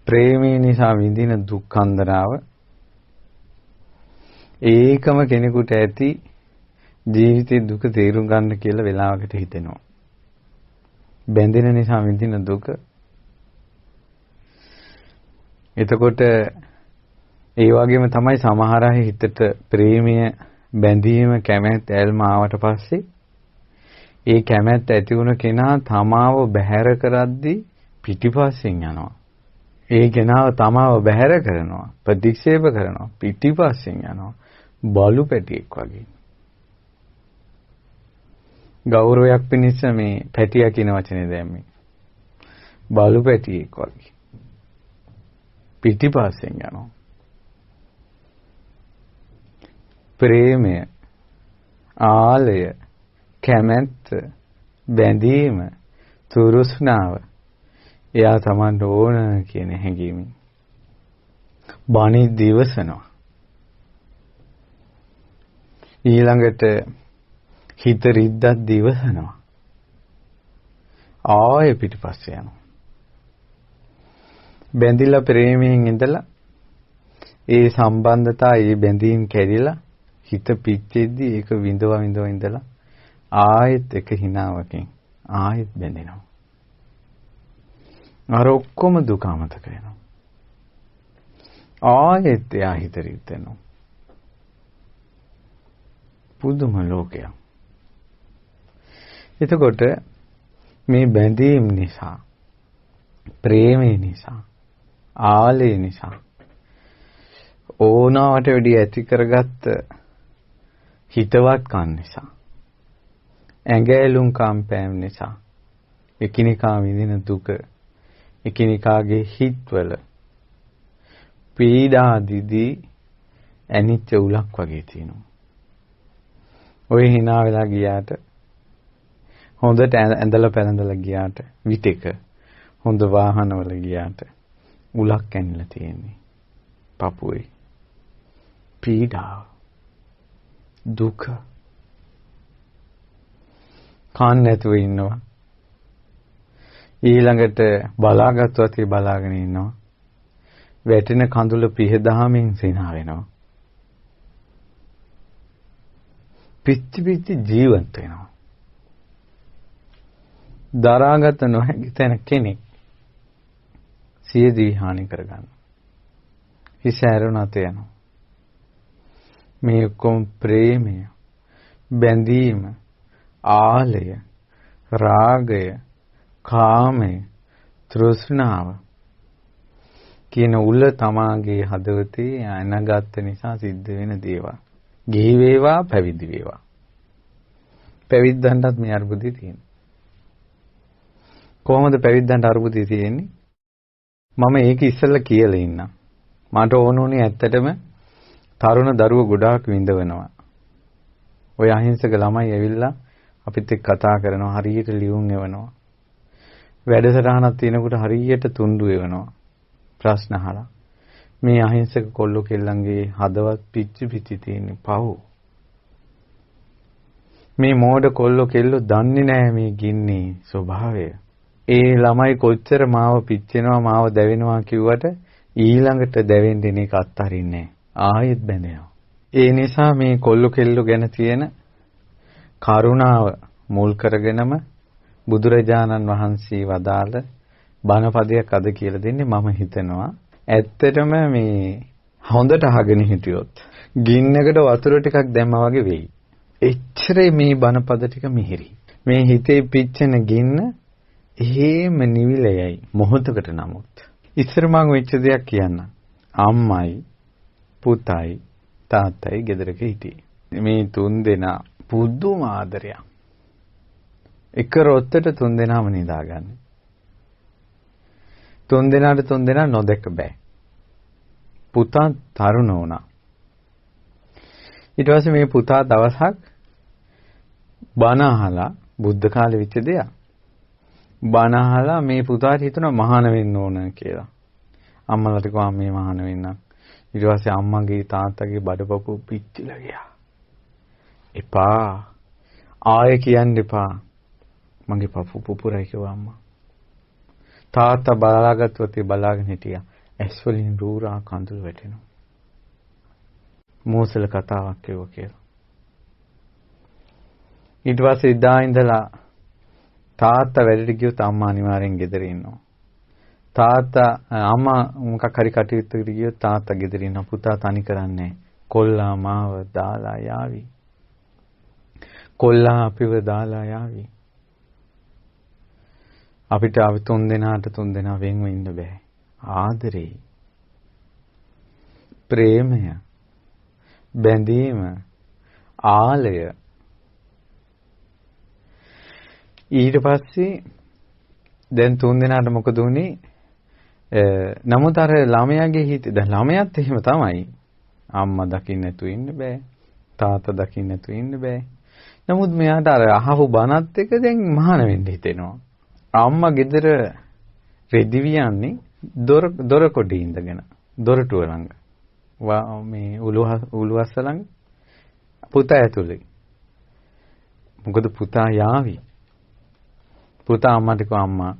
ප්‍රේමය නිසා විඳින දුක් කන්දරාව ඒකම කෙනෙකුට ඇති ජීවිතේ දුක තේරුම් ගන්න කියලා වෙලාවකට හිතෙනවා. බැඳෙන නිසා විඳින දුක. එතකොට ඒ වගේම තමයි සමහර අය හිතට ප්‍රේමය, බැඳීම, කැමැත්ත, ඇල්ම ආවට පස්සේ ඒ කැමැත්ත ඇති වුණ කෙනා තමාව බැහැර කරද්දී පිටිපස්සෙන් යනවා. ඒ කෙනාව තමාව බැහැර කරනවා, ප්‍රතික්ෂේප කරනවා, පිටිපස්සෙන් යනවා. බලු පැටියෙක් වගේ. ගෞරවයක් පිණිස මේ පැටියා කියන වචනේ දැම්මේ. බලු පැටියෙක් වගේ. පිටිපස්සෙන් යනවා. ප්‍රේමය, ආලය, කැමැත්ත, බැඳීම, තුරුස්නාව එයා Tamanට ඕන කියන හැඟීමෙන් බණි දිවසනවා. ඊළඟට හිත රිද්දක් දිවසනවා. ආයෙ පිටිපස්සේ යනවා. බැඳිලා ප්‍රේමයෙන් ඉඳලා ඒ සම්බන්ධතා, ඒ බැඳීම් කැඩිලා හිත පිච්චෙද්දී ඒක විඳව ඉඳලා ආයෙත් එක හිනාවකින් ආයෙත් බැඳෙනවා. අර ඔක්කොම දුක අමතක වෙනවා. ආයෙත් එයා හිත රිද්දෙනවා. පුදුම ලෝකයක්. එතකොට මේ බැඳීම් නිසා, ප්‍රේමය නිසා, ආලය නිසා ඕනාවට වැඩි ඇති කරගත්ත හිතවත්කම් නිසා, ඇඟැලුම් කම්පෑම් නිසා එකිනෙකා විඳින දුක, එකිනෙකාගේ හිත්වල පීඩා දිදී ඇනිච්ච උලක් වගේ තියෙනවා. ඔය hina වෙලා ගියාට, හොඳට ඇඳලා පැළඳලා ගියාට, විතක හොඳ වාහනවල ගියාට උලක් ඇනිලා තියෙන්නේ. පපුවේ පීඩාව, දුක. කන් නැතුව ඉන්නවා. ඊළඟට බලාගත්වත් ඒ බලාගෙන ඉන්නවා. වැටෙන කඳුල පිහදාමින් සිනා වෙනවා. පිච්චි ජීවත් වෙනවා. දරාගත නොහැකි තැන කෙනෙක් සියදී හානි කරගන්න. හිස ඇරුණාත යනවා. මේ ඔක්කොම ප්‍රේමය, බැඳීම, ආලය, රාගය, කාමය, තෘෂ්ණාව කියන උල තමාගේ හදවතේ අනගත නිසා සිද්ධ වෙන දේවල්. ගිහි වේවා, පැවිදි වේවා. පැවිද්දන්ටත් මේ අරුබුදේ තියෙනවා. කොහොමද පැවිද්දන්ට අරුබුදේ තියෙන්නේ? මම ඒක ඉස්සෙල්ලා කියලා ඉන්නම්. මට ඕන උනේ ඇත්තටම තරුණ දරුවෝ ගොඩාක් විඳවනවා. ඔය අහිංසක ළමයි ඇවිල්ලා අපිත් එක්ක කතා කරනවා, හරියට ලියුම් එවනවා. වැඩසටහනක් තියෙනකොට හරියට තුන්ඩු එවනවා. ප්‍රශ්න අහලා. මේ අහිංසක කොල්ලෝ කෙල්ලන්ගේ හදවත් පිච්චි තියෙන පව්. මේ මෝඩ කොල්ලෝ කෙල්ලෝ දන්නේ නැහැ මේ ගින්නේ ස්වභාවය. ඒ ළමයි කොච්චර මාව පිච්චෙනවා, මාව දැවෙනවා කිව්වට ඊළඟට දැවෙන්නේ ඒක අත්හරින්නේ නැහැ. ආයෙත් බැඳෙනවා. ඒ නිසා මේ කොල්ලෝ කෙල්ලෝ ගැන තියෙන කරුණාව මුල් කරගෙනම බුදුරජාණන් වහන්සේ වදාළ බණපදයක් අද කියලා දෙන්නේ. මම හිතනවා ඇත්තටම මේ හොඳට අහගෙන හිටියොත් ගින්නකට වතුර ටිකක් දැම්මා වගේ වෙයි. එච්චරේ මේ බණපද ටික මිහිරි. මේ හිතේ පිච්චෙන ගින්න එහෙම නිවිලයයි මොහොතකට. නමුත් ඉස්සර මම වෙච්ච දෙයක් කියන්න. අම්මයි පුතයි තාත්තයි ගෙදරක හිටියේ. මේ තුන් දෙනා පුදුම ආදරයක්. එක රොත්තට තුන් දෙනාම නිදාගන්නේ. තුන් දෙනා නොදැක බෑ. පුතා තරුණ වුණා. ඊට පස්සේ මේ පුතා දවසක් බණ අහලා, බුද්ධ කාලේ වෙච්ච දෙයක්. බණ අහලා මේ පුතාට හිතුණා මහාන වෙන්න ඕන කියලා. අම්මලාට කිව්වා මේ මහාන වෙන්න. ඊට පස්සේ අම්මගේ තාත්තගේ බඩපපුව පිච්චිලා ගියා. එපා. ආයෙ කියන්න එපා. මගේ පපුව පුපුරයි කිව්වා අම්මා. තාත්තා බලාගත්තුත් ඒ බලාගෙන හිටියා. ඇස් වලින් රූරා කඳුළු වැටෙනවා. මෝසල කතාවක් කියව කියලා. ඊට පස්සේ ඉදා ඉඳලා තාත්තා වැඩට ගියොත් අම්මා අනිවාර්යෙන් ගෙදර ඉන්නවා. තාත්තා අම්මා මොකක් හරි කටයුත්තකට ගියොත් තාත්තා ගෙදර ඉන්නවා. පුතා තනි කරන්නේ කොල්ලා මාව දාලා යාවි. කොල්ලා අපිව දාලා යාවි. අපිට අපි තුන් දෙනා වෙන්ව ඉන්න බෑ. ආදරේ, ප්‍රේමය, බැඳීම, ආලය. ඊට පස්සේ දැන් තුන් දෙනාට මොකද උනේ? නමුත් අර ළමයාගේ හිතේ දැන් ළමයාත් එහෙම තමයි. අම්මා දකින්න නැතුව ඉන්න බෑ. තාත්තා දකින්න නැතුව ඉන්න බෑ. නමුත් මෙයාට අර අහපු බණත් එක දැන් මහාන වෙන්න හිතෙනවා. අම්මා ගෙදර රෙදි වියන්නේ දොර කොටේ ඉඳගෙන දොරටුව ළඟ. මේ උළුවස්ස ළඟ පුතා ඇතුලේ. මොකද පුතා යාවි. පුතා අම්මට කිව්වා අම්මා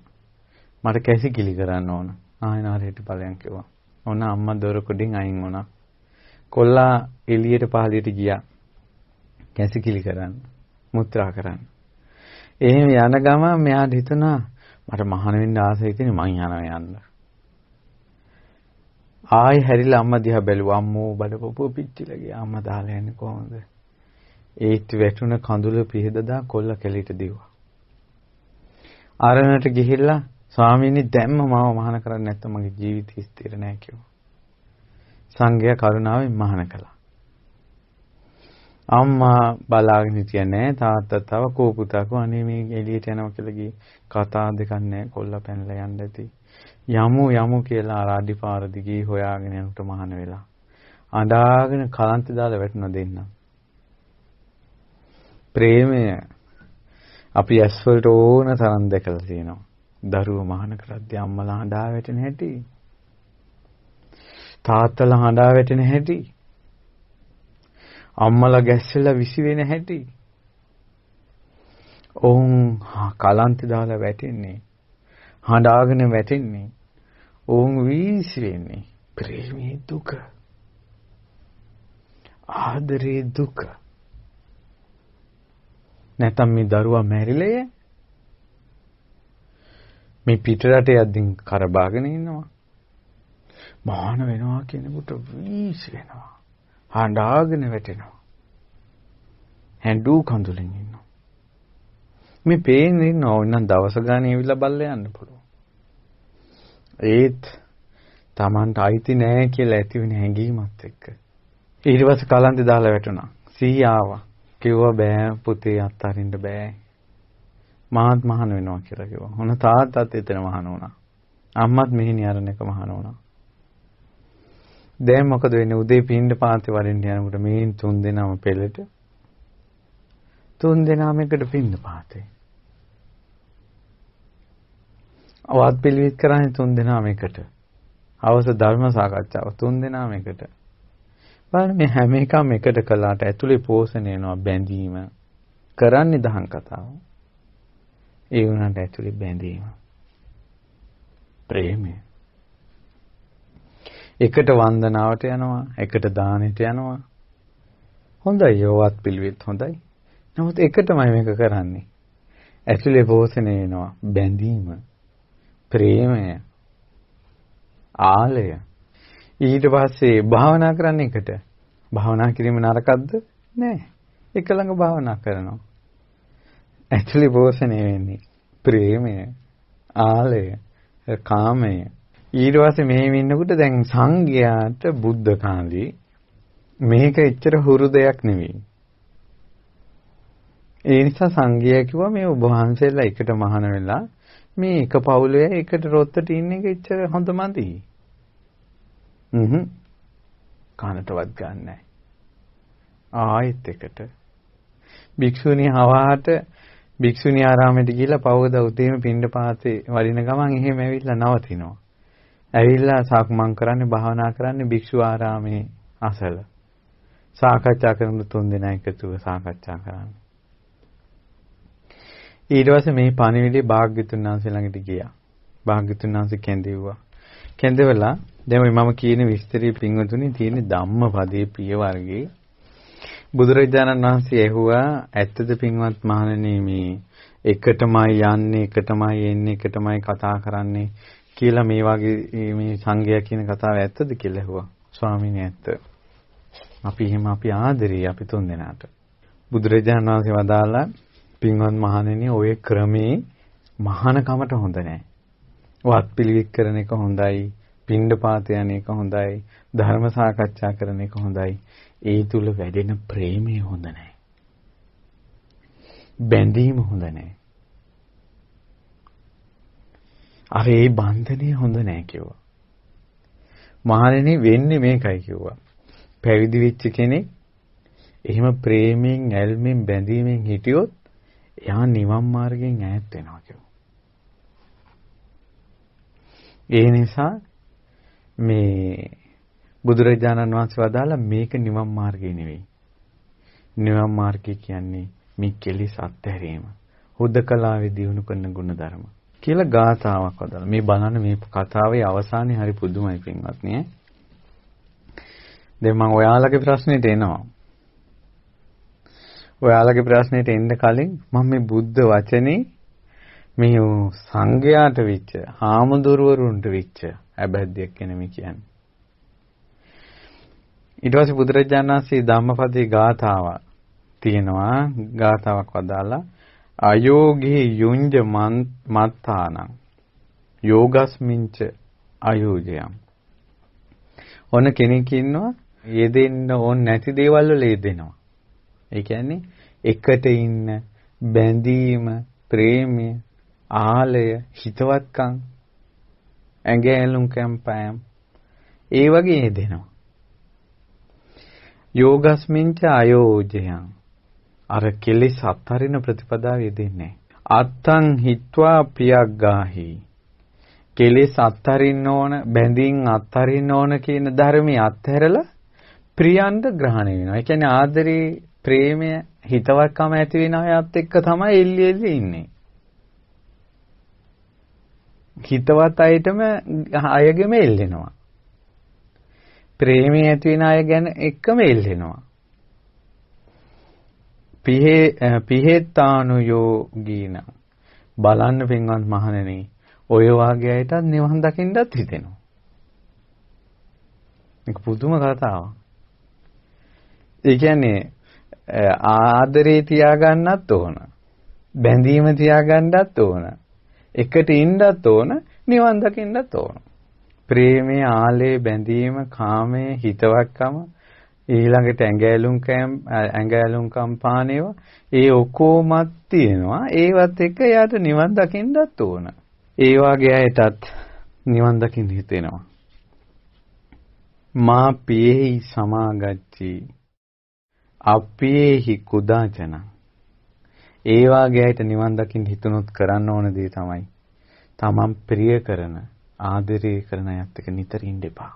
මට කැසිකිලි කරන්න ඕන. ආයෙනාරේට ඵලයන් කිව්වා. ඔන්න අම්මා දොර කොටින් අයින් වුණා. කොල්ලා එළියට පහළියට ගියා. කැසිකිලි කරන්න. මුත්‍රා කරන්න. එහෙම යන ගම මෙයාට හිතුණා මට මහාන වෙන්න ආසයි තියෙන මං යනවා යන්න. ආයි හැරිලා අම්මා දිහා බැලුවා. අම්මෝ බඩපොපුව පිච්චිලා ගියා. අම්මා දාලා යන්නේ කොහොමද? ඒත් වැටුණ කඳුල පිහදදා කොල්ල කෙලිට දිව්වා. ආරණට ගිහිල්ලා ස්වාමීනි දැම්ම මාව මහාන කරන්නේ නැත්නම් මගේ ජීවිතය ස්ථිර නැහැ කිව්වා. සංඝයා කරුණාවෙන් මහාන කළා. අම්මා බලාගෙන හිටියේ නෑ. තාත්තා තව කෝ පුතා කෝ අනේ මේ එළියට යනවා කියලා ගියේ. කතා දෙකක් නෑ. කොල්ලා පැනලා යන්න ඇති. යමු කියලා ආරාඩි පාර දිගේ හොයාගෙන යනකොට මහාන වෙලා. අඬාගෙන කලන්ත දාලා වැටුණා දෙන්න. ප්‍රේමය අපි ඇස් වලට ඕන තරම් දැකලා තියෙනවා. දරුවෝ මහාන කරද්දී අම්මලා හඬා වැටෙන හැටි. තාත්තලා හඬා වැටෙන හැටි. අම්මලා ගැස්සලා විසි වෙන හැටි. ඔවුන් කලන්ත දාලා වැටෙන්නේ. හඬාගෙන වැටෙන්නේ. ඔවුන් විසි වෙන්නේ. ප්‍රේමයේ දුක. ආදරේ දුක. නැත්නම් මේ දරුවා මැරිලේ මේ පිටරට යද්දී කරබාගෙන ඉන්නවා. මහාන වෙනවා කියනකොට විසි වෙනවා. හඬාගෙන වැටෙනවා. හැඬු කඳුලෙන් ඉන්නවා. මේ පේන්නේ ඉන්නවා. ඕනනම් දවස ගානේ ඇවිල්ලා බල්ලා යන්න පුළුවන්. ඒත් Tamanට අයිති නෑ කියලා ඇති වෙන හැඟීමත් එක්ක. ඊට පස්සේ කලන්තේ දාලා වැටුණා. සීයාවා. කිව්වා බෑ පුතේ අත්හරින්න බෑ. මාත් මහාන වෙනවා කියලා කිව්වා. මොන තාත්තත් එතන මහාන වුණා. අම්මත් මෙහෙණි අරන එක මහාන වුණා. දැන් මොකද වෙන්නේ? උදේ පින්ඩ පාතේ වරින්න යනකොට මේ තුන් දෙනාම පෙළට. තුන් දෙනාම එකට පින්ඩ පාතේ. අවත් පිළිවිත් කරන්නේ තුන් දෙනාම එකට. අවස ධර්ම සාකච්ඡාව තුන් දෙනාම එකට. බලන්න මේ හැම එකම එකට කළාට ඇතුලේ පෝෂණය වෙනවා බැඳීම. කරන්නේ දහම් කතාව. ඒ වුණාට ඇතුලේ බැඳීම. ප්‍රේමය. එකට වන්දනාවට යනවා, එකට දානෙට යනවා. හොඳයි යෝවත් පිළිවෙත් හොඳයි. නමුත් එකටමයි මේක කරන්නේ. ඇතුලේ පෝෂණය වෙනවා බැඳීම, ප්‍රේමය, ආලය. ඊට පස්සේ භාවනා කරන්න එකට. භාවනා කිරීම නරකක්ද? නෑ. එක ළඟ භාවනා කරනවා. ඇතුලේ පෝෂණය වෙන්නේ ප්‍රේමය, ආලය, කාමය. ඊට පස්සේ මෙහෙම ඉන්නකොට දැන් සංඝයාට බුද්ධ කාලේ මේක එච්චර හුරු දෙයක් නෙවෙයි. ඒ නිසා සංඝයා කිව්වා මේ ඔබ වහන්සේලා එකට මහාන වෙලා මේ එක පවුලේ එකට රොත්තට ඉන්න එක එච්චර හොඳ මදි. කනටවත් ගන්නෑ. ආයෙත් එකට. භික්ෂුණී හවාට භික්ෂුණී ආරාමයට ගිහිල්ලා පවවද උදේම පින්ඩ පාතේ වඩින ගමන් එහෙම ඇවිල්ලා නවතිනවා. ඇවිල්ලා සක්මන් කරන්නේ භාවනා කරන්නේ භික්ෂු ආරාමේ අසල. සාකච්ඡා කරන තුන් දෙනා එකතුව සාකච්ඡා කරන්නේ. ඊට පස්සේ මේ පණිවිඩය භාග්‍යතුන් වහන්සේ ළඟට ගියා. භාග්‍යතුන් වහන්සේ කැඳෙව්වා. කැඳෙවලා දැන් මම කියන විස්තරي පින්වතුනි තියෙන ධම්මපදයේ පිය වර්ගයේ බුදුරජාණන් වහන්සේ ඇහුවා ඇත්තද පින්වත් මහණෙනි මේ එකටමයි යන්නේ එකටමයි එන්නේ එකටමයි කතා කරන්නේ කියලා මේ වගේ මේ සංගය කියන කතාව ඇත්තද කියලා ඇහුවා. ස්වාමීනි ඇත්ත. අපි ආදරේ අපි තුන් දෙනාට. බුදුරජාණන් වහන්සේ වදාලා පින්වත් මහණෙනි ඔය ක්‍රමේ මහානකමට හොඳ නැහැ. වත් පිළිවෙත් කරන එක හොඳයි. පිණ්ඩපාත යන එක හොඳයි. ධර්ම සාකච්ඡා කරන එක හොඳයි. ඒ තුල වැඩෙන ප්‍රේමය හොඳ නැහැ. බැඳීම හොඳ නැහැ. අර ඒ බන්ධනය හොඳ නැහැ කිව්වා. මහණෙනි වෙන්නේ මේකයි කිව්වා. පැවිදි වෙච්ච කෙනෙක් එහෙම ප්‍රේමයෙන් ඇල්මෙන් බැඳීමෙන් හිටියොත් එයා නිවන් මාර්ගයෙන් ඈත් වෙනවා කිව්වා. ඒ නිසා මේ බුදුරජාණන් වහන්සේ වදාලා මේක නිවන් මාර්ගය නෙවෙයි. නිවන් මාර්ගය කියන්නේ මේ කෙලිස් අත්හැරීම. හුදකලාවේ දියුණු කරන ගුණධර්ම කියලා ගාථාවක් වදාලා. මේ බලන්න මේ කතාවේ අවසානයේ හරි පුදුමයි පින්වත්නි. දැන් මම ඔයාලගේ ප්‍රශ්නෙට එනවා. ඔයාලගේ ප්‍රශ්නෙට එන්න කලින් මම මේ බුද්ධ වචනේ මේ සංඝයාට වෙච්ච, හාමුදුරුවරුන්ට වෙච්ච අබැද්දයක් ගැන මේ කියන්නේ. ඊට පස්සේ බුදුරජාණන් වහන්සේ ධම්මපදයේ ගාථාව තියෙනවා. ගාථාවක් වදාලා අයෝගේ යුංජ මත්තානං යෝගස්මින්ච අයෝජයම්. ඔන්න කෙනෙක් ඉන්නවා යෙදෙන්න ඕන නැති දේවල් වල යෙදෙනවා. ඒ කියන්නේ එකට ඉන්න බැඳීම, ප්‍රේමය, ආලය, හිතවත්කම්, ඇඟැලුම් කැම්පෑම් ඒ වගේ යෙදෙනවා. යෝගස්මින්ච අයෝජයං අර කෙලෙස් අත්තරින ප්‍රතිපදාව යෙදෙන්නේ. අත්තං හිත්වා පියග්ගාහි කෙලෙස් අත්තරින්න ඕන, බැඳීම් අත්තරින්න ඕන කියන ධර්මයේ අත්හැරලා ප්‍රියන්ද ග්‍රහණය වෙනවා. ඒ කියන්නේ ආදරේ, ප්‍රේමය, හිතවත්කම ඇති වෙන අයත් එක්ක තමයි එල්ලි ඉන්නේ. හිතවත් අයටම අයගෙම එල්ලෙනවා. ප්‍රේමය ඇති වෙන අය ගැන එක්කම එල්ලෙනවා. පිහෙත්තානු යෝගීන බලන්න පින්වත් මහණෙනි ඔය වාගේ අයටත් නිවන් දකින්නත් හිතෙනවා. මේක පුදුම කතාවක්. ඒ කියන්නේ ආදරේ තියාගන්නත් ඕන. බැඳීම තියාගන්නත් ඕන. එකට ඉන්නත් ඕන, නිවන් දකින්නත් ඕන. ප්‍රේමයේ, ආලේ, බැඳීම, කාමයේ, හිතවත්කම, ඊළඟට ඇඟැලුම් කම්පානේව ඒ ඔක්කොමත් තියෙනවා. ඒවත් එක්ක යාට නිවන් දකින්නත් ඕන. ඒ වාගේ අයටත් නිවන් දකින්න හිතෙනවා. මා පියෙහි සමාගච්ඡි අප්පියෙහි කුදාචන. ඒ වාගේ අයට නිවන් දකින්න හිතුනොත් කරන්න ඕන දේ තමයි තමන් ප්‍රිය කරන, ආදරය කරන අයත් එක්ක නිතර ඉන්න එපා.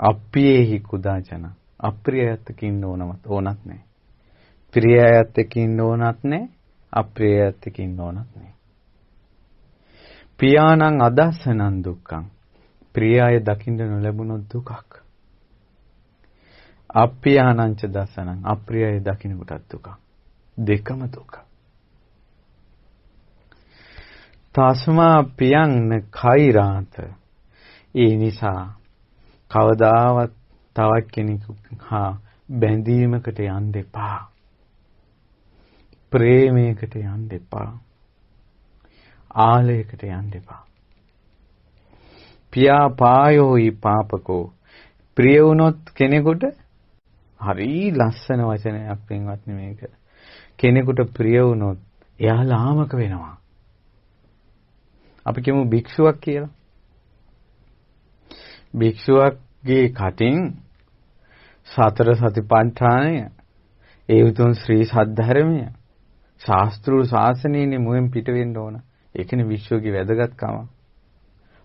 අප්පියෙහි කුදාචන. අප්‍රියයත් එක්ක ඉන්න ඕනත් නැහැ. ප්‍රියයත් එක්ක ඉන්න ඕනත් නැහැ. අප්‍රියයත් එක්ක ඉන්න ඕනත් නැහැ. පියාණං අදස්සනං දුක්ඛං. ප්‍රියය දකින්න නොලැබුණොත් දුකක්. අප්පියාණංච දස්සනං. අප්‍රියය දකින්න කොටත් දුකක්. දෙකම දුක. තස්මා පියං කෛරාත. ඒ නිසා කවදාවත් තවත් කෙනෙකු හා බැඳීමකට යන්න එපා. ප්‍රේමයකට යන්න එපා. ආලයකට යන්න එපා. පියා පායෝයි පාපකෝ. ප්‍රිය වුණොත් කෙනෙකුට හරි ලස්සන වචනයක් පින්වත්නි මේක. කෙනෙකුට ප්‍රිය වුණොත් එයා ලාමක වෙනවා. අපි කියමු භික්ෂුවක් කියලා. භික්ෂුවක්ගේ කටින් සතර සතිපට්ඨානය, ඒ උතුම් ශ්‍රී සද්ධර්මය, ශාස්ත්‍රීය ශාසනයනේ මුවෙන් පිට වෙන්න ඕන. ඒකනේ විශ්වගේ වැදගත්කම.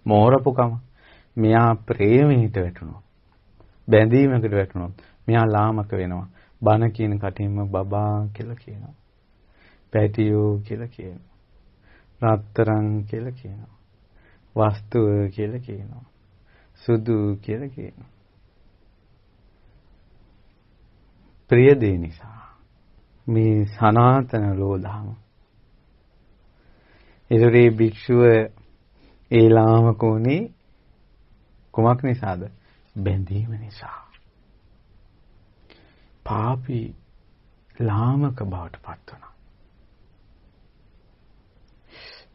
මෝරපුකම. මෙයා ප්‍රේමයට වැටුණොත්, බැඳීමකට වැටුණොත් මෙයා ලාමක වෙනවා. බණ කියන කටින්ම බබා කියලා කියනවා. පැටියෝ කියලා කියනවා. රත්තරන් කියලා කියනවා. වස්තුව කියලා කියනවා. සුදු කියලා කියනවා. ප්‍රිය දේ නිසා මේ සනාතන ලෝධාම. ඒතරේ භික්ෂුව ඒ ලාමකෝනේ කුමක් නිසාද? බැඳීම නිසා. පාපී ලාමක බවට පත් වුණා.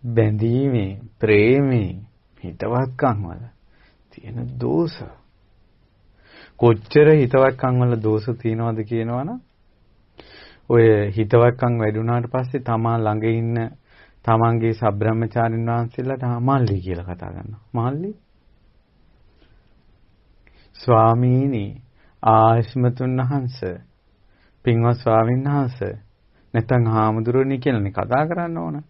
බැඳීමේ ප්‍රේමේ හිතවත්කම් වල තියෙන දෝෂ කොච්චර හිතවත්කම් වල දෝෂ තියෙනවද කියනවනම් ඔය හිතවත්කම් වැඩි වුණාට පස්සේ තමා ළඟ ඉන්න තමන්ගේ සබ්‍රහ්මචාරින් වහන්සේලාට මල්ලි කියලා කතා කරනවා. මල්ලි ස්වාමීනි ආශ්මතුන් වහන්සේ පින්වත් ස්වාමීන් වහන්සේ නැත්නම් හාමුදුරුවනි කියලානේ කතා කරන්න ඕන.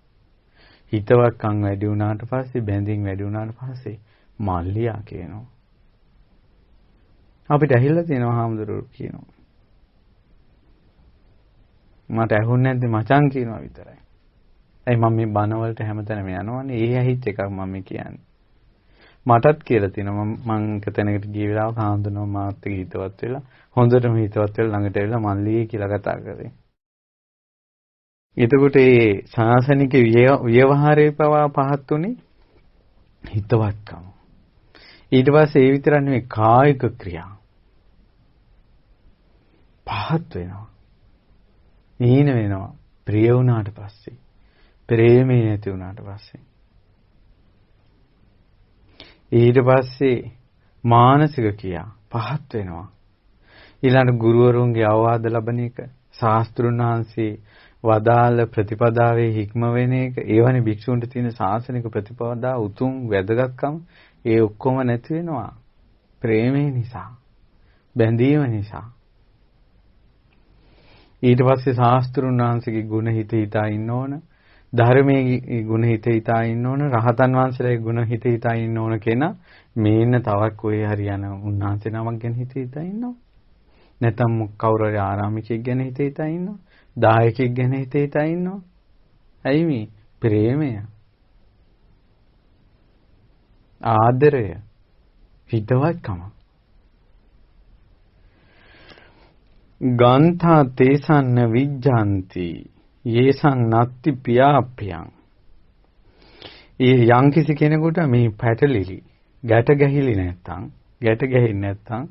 හිතවත්කම් වැඩි වුණාට පස්සේ බැඳීම් වැඩි වුණාට පස්සේ මල්ලියා කියනවා. අපිට ඇහිලා තියෙනවා හාමුදුරුවෝ කියනවා. මට ඇහුන්නේ නැද්ද මචං කියනවා විතරයි. ඇයි මම මේ බණ වලට හැමතැනම යනවනේ. ඒ ඇහිච්ච එකක් මම කියන්නේ. මටත් කියලා තියෙනවා මම එක තැනකට ගිය වෙලාවක හාමුදුරුවෝ මාත් එක්ක හිතවත් වෙලා හොඳටම හිතවත් වෙලා ළඟට ඇවිල්ලා මල්ලි කියලා කතා කරේ. එතකොට මේ සාසනික ව්‍යවහාරයේ පවා පහත් උනේ හිතවත්කම. ඊට පස්සේ ඒ විතරක් නෙවෙයි කායික ක්‍රියා පහත් වෙනවා. නීන වෙනවා. ප්‍රිය වුණාට පස්සේ. ප්‍රේමේ නැති වුණාට පස්සේ. ඊට පස්සේ මානසික ක්‍රියා පහත් වෙනවා. ඊළඟ ගුරුවරුන්ගේ අවවාද ලබන එක, ශාස්ත්‍රුන් වහන්සේ වදාළ ප්‍රතිපදාවේ හික්ම වෙන එක, ඒවනේ භික්ෂුන්ට තියෙන ශාසනික ප්‍රතිපදා උතුම් වැදගත්කම ඒ ඔක්කොම නැති වෙනවා. ප්‍රේමේ නිසා, බැඳීම නිසා. ඊට පස්සේ ශාස්ත්‍රුන් වහන්සේගේ ගුණ හිතා ඉන්න ඕන, ධර්මයේ ගුණ හිතා ඉන්න ඕන, රහතන් වහන්සේලාගේ ගුණ හිතා ඉන්න ඕන කෙනා මේන්න තවක් කොහේ හරි යන උන්වහන්සේ නමක් ගැන හිතා ඉන්නවා. නැත්නම් කවුරු හරි ආරාමිකයෙක් ගැන හිතා ඉන්නවා. දායකයෙක් ගැන හිතා ඉන්නවා. ඇයි මේ ප්‍රේමය? ආදරය, හිතවත්කම. ගන්ථා තේසන්න විජ්ජන්ති යේසං නත්ති පියාප්පයං. ඒ යම් කිසි කෙනෙකුට මේ පැටලිලි ගැට ගැහිලි නැත්තම්, ගැට ගැහින්නේ නැත්තම්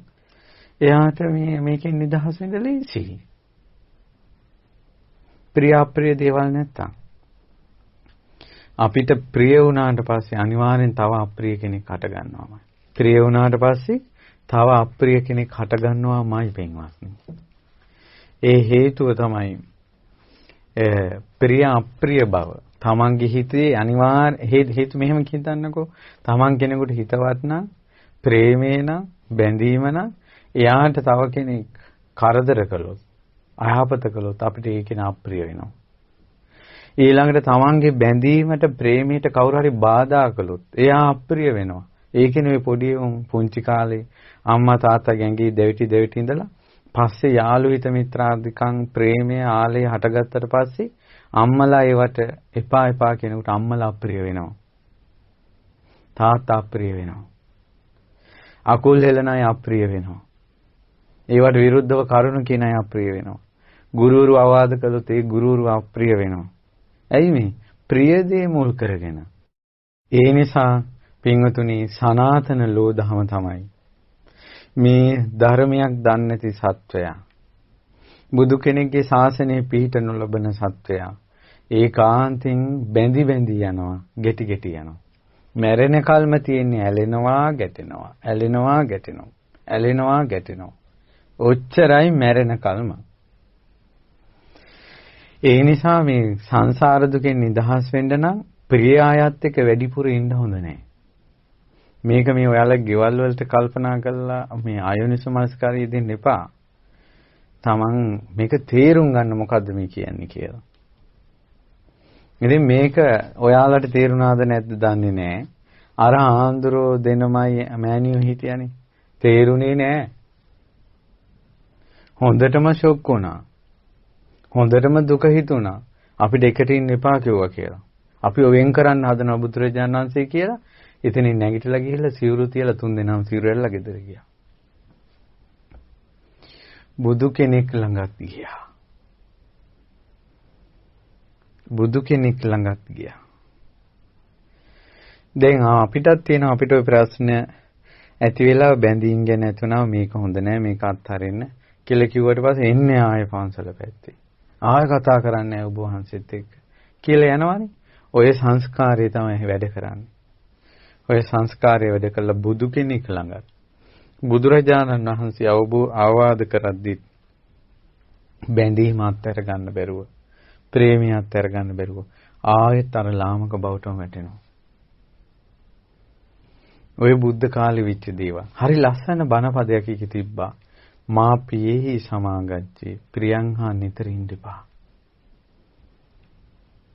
එයාට මේකෙන් නිදහස් වෙන්න ලේසියි. ප්‍රිය අප්‍රිය දේවල් නැත්තම් අපිට ප්‍රිය වුණාට පස්සේ අනිවාර්යෙන් තව අප්‍රිය කෙනෙක් හට ගන්නවාමයි. ප්‍රිය වුණාට පස්සේ තව අප්‍රිය කෙනෙක් හට ගන්නවාමයි පින්වත්නි. ඒ හේතුව තමයි ප්‍රිය අප්‍රිය බව. තමන්ගේ හිතේ අනිවාර්ය හේතු මෙහෙම හිතන්නකෝ. තමන් කෙනෙකුට හිතවත් නම්, ප්‍රේමේ නම්, බැඳීම නම් එයාට තව කෙනෙක් කරදර කළොත්, අයහපත කළොත් අපිට ඒක අප්‍රිය වෙනවා. ඊළඟට තමන්ගේ බැඳීමට, ප්‍රේමයට කවුරු හරි බාධා කළොත් එයා අප්‍රිය වෙනවා. ඒකනේ ඔය පොඩි පුංචි කාලේ අම්මා තාත්තා ගැඟි දෙවිටි ඉඳලා පස්සේ යාළු හිත මිත්‍රාදිකං ප්‍රේමය ආලය හටගත්තට පස්සේ අම්මලා ඒවට එපා කෙනෙකුට අම්මලා අප්‍රිය වෙනවා. තාත්තා අප්‍රිය වෙනවා. අකුල් හෙලන අය අප්‍රිය වෙනවා. ඒවට විරුද්ධව කරුණු කියන අය අප්‍රිය වෙනවා. ගුරුවරු අවවාද කළොත් ඒ ගුරුවරු අප්‍රිය වෙනවා. ඇයි මේ? ප්‍රිය දේ මුල් කරගෙන. ඒ නිසා පින්වතුනි සනාතන ලෝධහම තමයි මේ ධර්මයක් දන්නේ නැති සත්වයා, බුදු කෙනෙක්ගේ ශාසනය පිහිට නොලබන සත්වයා ඒකාන්තයෙන් බැඳි යනවා, ගැටි යනවා. මැරෙන කල්ම තියෙන්නේ ඇලෙනවා ගැටෙනවා, ඇලෙනවා ගැටෙනවා, ඇලෙනවා ගැටෙනවා. ඔච්චරයි මැරෙන කල්ම. ඒ නිසා මේ සංසාර දුකෙන් නිදහස් වෙන්න නම් ප්‍රිය ආයත් එක්ක වැඩිපුර ඉන්න හොඳ නැහැ. මේක මේ ඔයාලා ගෙවල් වලට කල්පනා කරලා මේ ආයෝනිසෝ මනස්කාරය දෙන්න එපා. තමන් මේක තේරුම් ගන්න මොකද්ද මේ කියන්නේ කියලා. ඉතින් මේක ඔයාලට තේරුණාද නැද්ද දන්නේ නැහැ. අර ආන්දරෝ දෙනමයි මෑනියෝ හිටියානේ. තේරුණේ නැහැ. හොඳටම ෂොක් වුණා. හොඳටම දුක හිතුණා. අපිට එකට ඉන්න එපා කිව්වා කියලා. අපි වෙන් කරන්න හදන බුදුරජාණන් වහන්සේ කියලා එතනින් නැගිටලා ගිහිල්ලා සිවුරු තියලා 3 දෙනාම සිවුරු ඇල්ලලා ගෙදර ගියා. බුදු කෙනෙක් ළඟත් ගියා. බුදු කෙනෙක් ළඟත් ගියා. දැන් අපිටත් තියෙනවා අපිට ඔය ප්‍රශ්න ඇති වෙලා බැඳීම් ගැන ඇතුණා මේක හොඳ නෑ මේක අත්හරින්න කියලා කිව්වට පස්සේ එන්නේ ආයෙ පන්සල පැත්තේ. ආයෙ කතා කරන්නේ ඔබ වහන්සේත් එක්ක කියලා යනවනේ. ඔය සංස්කාරය තමයි වැඩ කරන්නේ. ඔය සංස්කාරය වැඩ කළා බුදු කෙනෙක් ළඟත්. බුදුරජාණන් වහන්සේ අවවාද කරද්දී බැඳීම අත්හැර ගන්න බැරුව, ප්‍රේමිය අත්හැර ගන්න බැරුව ආයෙත් අර ලාමක බවටම වැටෙනවා. ඔය බුද්ධ කාලේ විච්ච දේවල්. හරි ලස්සන බණපදයක් එකේ තිබ්බා. මා පියේහි සමාගච්ඡේ ප්‍රියං හා නිතර ඉඳපා.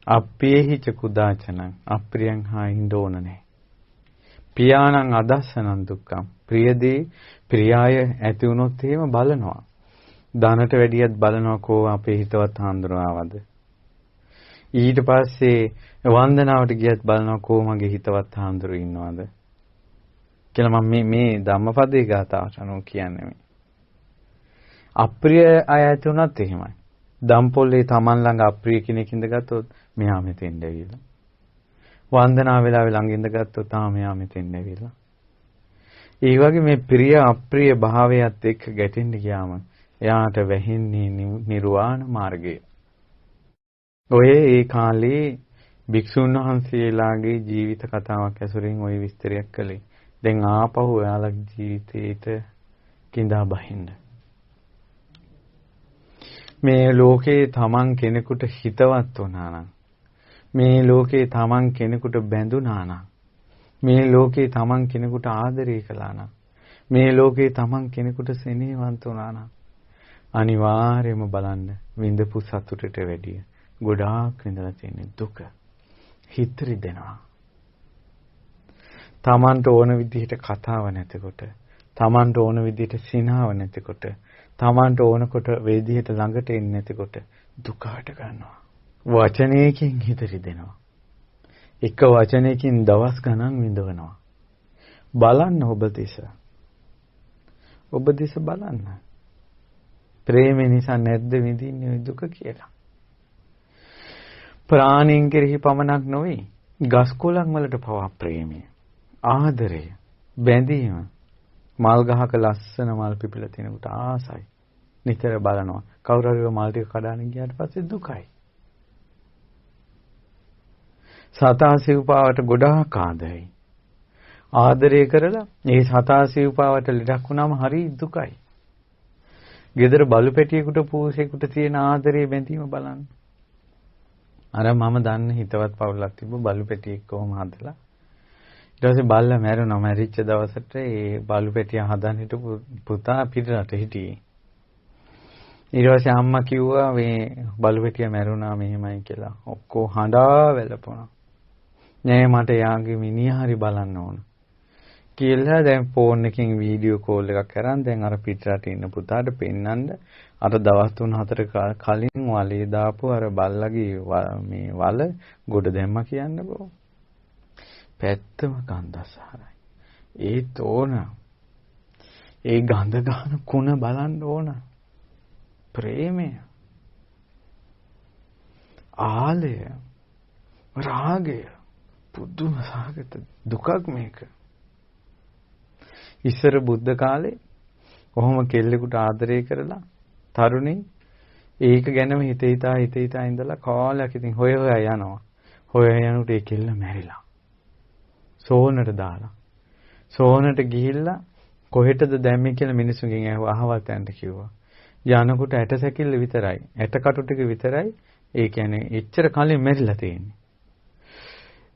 අප්පේහි ච කුදාචනං අප්‍රියං හා ඉන්න ඕන නැහැ. පියාණන් අදස්සනං දුක්ඛං ප්‍රියදී ප්‍රියාය ඇති වුණොත් එහෙම බලනවා. ධනට වැඩියත් බලනවා කෝ අපේ හිතවත් හාමුදුරුවවද. ඊට පස්සේ වන්දනාවට ගියත් බලනවා කෝ මගේ හිතවත් හාමුදුරුවෝ ඉන්නවද කියලා මම මේ ධම්මපදයේ ගාතාවට අනුව කියන්නේ මේ. අප්‍රිය අය ඇති වුණත් එහෙමයි. දම්පොල්ලේ Taman ළඟ අප්‍රිය කෙනෙක් ඉඳගත්තොත් මෙහා මෙතෙන්ද ඇවිල්ලා. වන්දනා වෙලාවේ ළඟ ඉඳගත්තොත් මෙහා මෙතෙන්ද ඇවිල්ලා. ඒ වගේ මේ ප්‍රිය අප්‍රිය භාවයත් එක්ක ගැටෙන්න ගියාම එයාට වැහෙන්නේ නිර්වාණ මාර්ගය. ඔය ඒ කාලේ භික්ෂුන් වහන්සේලාගේ ජීවිත කතාවක් ඇසුරින් ওই විස්තරයක් කළේ. දැන් ආපහු ඔයාලගේ ජීවිතේට කිඳා බහින්න. මේ ලෝකේ Taman කෙනෙකුට හිතවත් වුණා නම්, මේ ලෝකේ Taman කෙනෙකුට බැඳුනා නම්, මේ ලෝකේ Taman කෙනෙකුට ආදරය කළා නම්, මේ ලෝකේ Taman කෙනෙකුට සෙනෙහවන්ත වුණා නම් අනිවාර්යයෙන්ම බලන්න විඳපු සතුටට වැඩිය ගොඩාක් විඳලා තියෙන දුක හිත රිදෙනවා. Tamanට ඕන විදිහට කතාව නැතිකොට, Tamanට ඕන විදිහට සිනාව නැතිකොට, Tamanට ඕනකොට වේදිහට ළඟට එන්නේ නැතිකොට දුක හට ගන්නවා. වචනයකින් හිත රිදෙනවා. එක වචනයකින් දවස් ගණන් විඳවනවා. බලන්න ඔබ දිස. ඔබ දිස බලන්න. ප්‍රේමය නිසා නැද්ද විඳින්නේ දුක කියලා. ප්‍රාණීන් කෙරෙහි පමණක් නොවේ. ගස් කොළන් වලට පවා ප්‍රේමය, ආදරය, බැඳීම. මල් ගහක ලස්සන මල් පිපිලා තිනකොට ආසයි. නිතර බලනවා. කවුරු හරි මල් ටික කඩාගෙන ගියාට පස්සේ දුකයි. සතා සිව්පාවට ගොඩාක් ආදරයි. ආදරය කරලා මේ සතා සිව්පාවට ලඩක් වුණාම හරි දුකයි. ගෙදර බලු පැටියෙකුට පූසෙකුට තියෙන ආදරේ බැඳීම බලන්න. අර මම දන්න හිතවත් පවුලක් තිබ්බ බලු පැටියෙක් කොහොම හදලා ඊට පස්සේ බල්ලා මැරුණා. මැරිච්ච දවසට ඒ බලු පැටිය හදන්න හිටපු පුතා පිටරට හිටියේ. ඊට පස්සේ අම්මා කිව්වා මේ බලු පැටිය මැරුණා මෙහෙමයි කියලා. ඔක්කොම හඬා වැළපුණා. නෑ මට යාගේ මිනිහා හරි බලන්න ඕන කියලා දැන් ෆෝන් එකකින් වීඩියෝ කෝල් එකක් කරන් දැන් අර පිටරට ඉන්න පුතාට පෙන්නන්න අර දවස් 3-4 කලින් වලේ දාපු අර බල්ලගේ මේ වල ගොඩ දැම්මා කියන්න බෝ. පැත්තම ගන්ධසහරයි. ඒත් ඕන. ඒ ගඳ ගන්න කුණ බලන්න ඕන. ප්‍රේමය. ආලය. රාගය. පුදුම සාගත දුකක් මේක. ඉස්සර බුද්ධ කාලේ කොහොම කෙල්ලෙකුට ආදරය කරලා තරුණින් ඒක ගැනම හිත හිතා ඉඳලා කාලයක් ඉතින් හොය යනවා. හොය යනකොට ඒ කෙල්ල මැරිලා. සෝනට දාලා. සෝනට ගිහිල්ලා කොහෙටද දැම්මේ කියලා මිනිස්සුන්ගෙන් අහවල් තැනට කිව්වා. යනකොට ඇට සැකිල්ල විතරයි. ඇට කටු ටික විතරයි. ඒ කියන්නේ එච්චර කලින් මැරිලා තියෙන්නේ.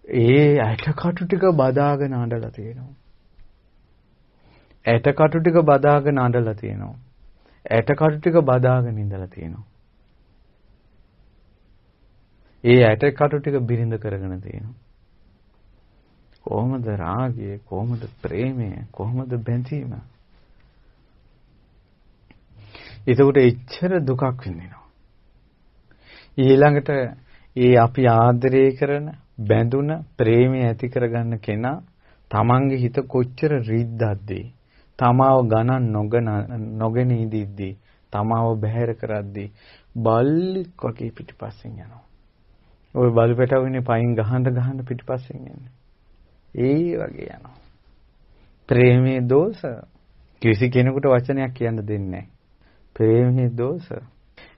ඒ ඇට කටු ටික බදාගෙන අඬලා තියෙනවා. ඇට කටු ටික බදාගෙන අඬලා තියෙනවා. ඇට කටු ටික බදාගෙන ඉඳලා තියෙනවා. ඒ ඇට කටු ටික බිරිඳ කරගෙන තියෙනවා. කොහොමද රාගය, කොහොමද ප්‍රේමය, කොහොමද බැඳීම? ඒකට එච්චර දුකක් විඳිනවා. ඊළඟට ඒ අපි ආදරය කරන, බැඳුන ප්‍රේමය ඇති කරගන්න කෙනා තමන්ගේ හිත කොච්චර රිද්දක්ද තමාව ගණන් නොගෙන ඉදිද්දී තමාව බැහැර කරද්දී බල්ලෙක් වගේ පිටිපස්සෙන් යනවා. ওই බලු පැටවුනේ පයින් ගහන්න පිටිපස්සෙන් යන්නේ. ඒ වගේ යනවා. ප්‍රේමයේ දෝෂ කිසි කෙනෙකුට වචනයක් කියන්න දෙන්නේ නැහැ. ප්‍රේමයේ දෝෂ.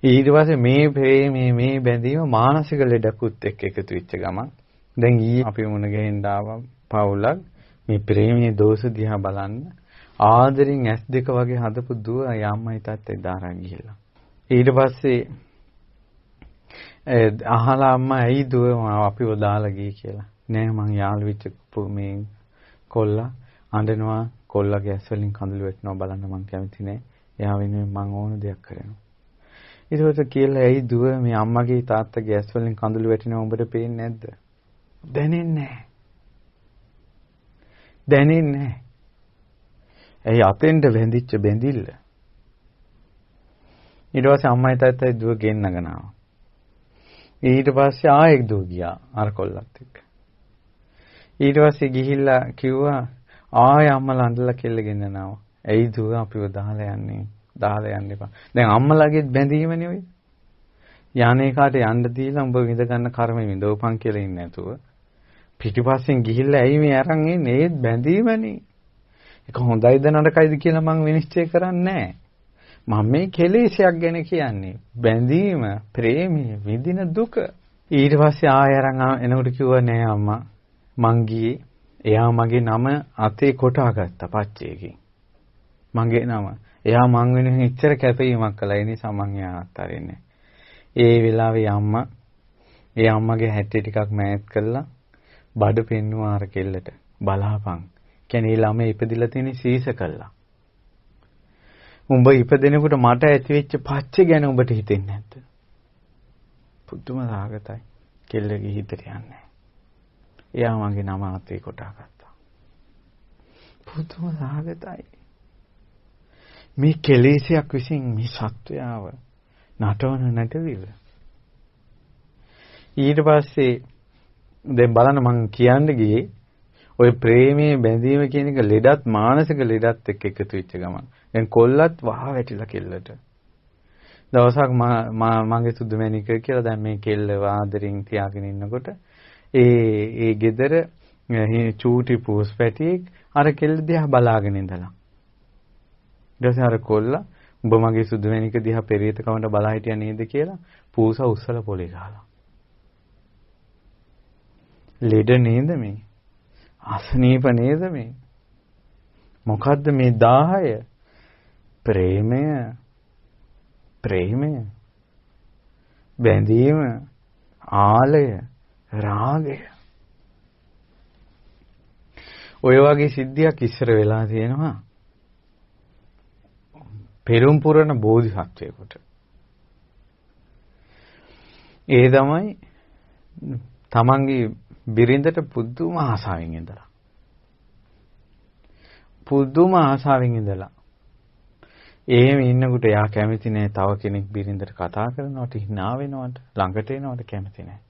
ඊට පස්සේ මේ ප්‍රේමයේ මේ බැඳීම මානසික ලෙඩකුත් එක්ක එකතු වෙච්ච ගමන් දැන් ඊයේ අපි මුණ ගැහෙන්න ආවා පවුලක් මේ ප්‍රේමයේ දෝෂ දිහා බලන්න ආදරෙන් S2 වගේ හදපු දුව යම්මයි තාත්තයි දාරා ගිහිල්ලා. ඊට පස්සේ අහලා අම්මා ඇයි දුව අපිව දාලා ගියේ කියලා. නෑ මං යාළු වෙච්ච මේ කොල්ලා අඬනවා කොල්ලා ගෑස් වලින් කඳුළු වැටෙනවා බලන්න මං කැමති නෑ. එයා වෙනුවෙන් මං ඕන දෙයක් කරනවා. ඊට පස්සේ කියලා ඇයි දුව මේ අම්මගේ තාත්තගේ ගෑස් වලින් කඳුළු වැටෙනවා උඹට පේන්නේ නැද්ද? දැනෙන්නේ නෑ. ඇයි අතෙන්ට වැඳිච්ච බැඳිල්ල. ඊට පස්සේ අම්මයි තාත්තයි දුව ගෙන්නගෙන ආවා. ඊට පස්සේ ආයෙක් දුව ගියා අර කොල්ලත් එක්ක. ඊට පස්සේ ගිහිල්ලා කිව්වා ආයෙ අම්මලා අඬලා කෙල්ල ගෙන්නනවා. ඇයි දුව අපිව දාලා යන්නේ? දාලා යන්න එපා. දැන් අම්මලාගේත් බැඳීමනේ ඔය. යන්නේ කාට යන්න දීලා උඹ විඳ ගන්න කර්මෙ විඳවපන් කියලා ඉන්නේ නැතුව. පිටිපස්සෙන් ගිහිල්ලා ඇයි මේ අරන් එන්නේ? ඒත් බැඳීමනේ. ඒක හොඳයිද නරකයිද කියලා මම විනිශ්චය කරන්නේ නැහැ. මම මේ කෙලෙසයක් ගැන කියන්නේ. බැඳීම, ප්‍රේමය, විඳින දුක. ඊට පස්සේ ආය අරන් එනකොට කිව්වා නෑ අම්මා. මං ගියේ එයා මගේ නම අතේ කොටා ගත්තා පච්චේකින්. මගේ නම. එයා මං වෙනුවෙන් එච්චර කැපවීමක් කළා. ඒ නිසා මං එයා අත්හරින්නේ. ඒ වෙලාවේ ඒ අම්මගේ හැටි ටිකක් මෑත් කළා. බඩ පෙන්නුවා අර කෙල්ලට. බලාපන්. කියන්නේ ළමයි ඉපදිලා තියෙන සීස කළා. උඹ ඉපදෙනකොට මට ඇති වෙච්ච පච්චේ ගැන උඹට හිතෙන්නේ නැද්ද? පුදුම රාගතයි. කෙල්ලගේ හිතට යන්නේ. එයා මගේ නම අතේ කොටා ගත්තා. පුදුම රාගතයි. මේ කෙලෙසයක් විසින් මේ සත්වයාව නටවන නැටවිල. ඊට පස්සේ දැන් බලන්න මං කියන්න ගියේ ඔය ප්‍රේමයේ බැඳීම කියන එක ලෙඩත් මානසික ලෙඩත් එක්ක එකතු වෙච්ච ගමන්. දැන් කොල්ලත් වහ වැටිලා කෙල්ලට. දවසක් මගේ සුදුමැණික කියලා දැන් මේ කෙල්ල ආදරෙන් තියාගෙන ඉන්නකොට ඒ ගෙදර චූටි පූස් පැටියෙක් අර කෙල්ල දිහා බලාගෙන ඉඳලා. ඊට පස්සේ අර කොල්ලා උඹ මගේ සුදුමැණික දිහා පෙරේත කමට බලා හිටියා නේද කියලා පූසා උස්සලා පොලේ ගහලා. ලෙඩ නේද මේ? අසනීප නේද මේ? මොකද්ද මේ 10? ප්‍රේමය බැඳීම ආලය රාගය ඔය වගේ සිද්ධියක් ඉස්සර වෙලා තියෙනවා පෙරම් පුරණ බෝධිසත්වයෙකුට. ඒ තමයි තමන්ගේ බිරිඳට පුදුම ආසාවෙන් ඉඳලා එහෙම ඉන්නකොට එයා කැමති නෑ තව කෙනෙක් බිරිඳට කතා කරනවට hina වෙනවට ළඟට එනවට කැමති නෑ.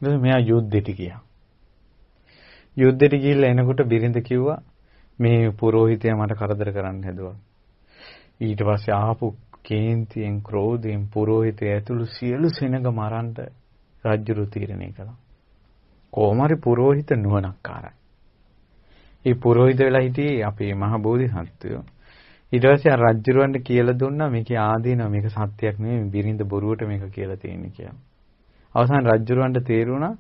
ඊට මෙයා යුද්ධෙට ගියා. යුද්ධෙට ගිහිල්ලා එනකොට බිරිඳ කිව්වා මේ පුරෝහිතයා මට කරදර කරන්න හැදුවා. ඊට පස්සේ ආපු කේන්තියෙන් ක්‍රෝධයෙන් පුරෝහිතය ඇතුළු සියලු සෙනඟ මරන්න රජුරු තීරණය කළා. කොහොම හරි පුරෝහිත නුවණක්කාරයි. ඒ පුරෝහිත වෙලා හිටියේ අපේ මහ බෝධිසත්වයෝ. ඊට පස්සේ අර රජුරවන්ට කියලා දුන්නා මේකේ ආදීනව මේක සත්‍යයක් නෙවෙයි බිරිඳ බොරුවට මේක කියලා තියෙන්නේ කියලා. අවසාන රජුරවන්ට තේරුණා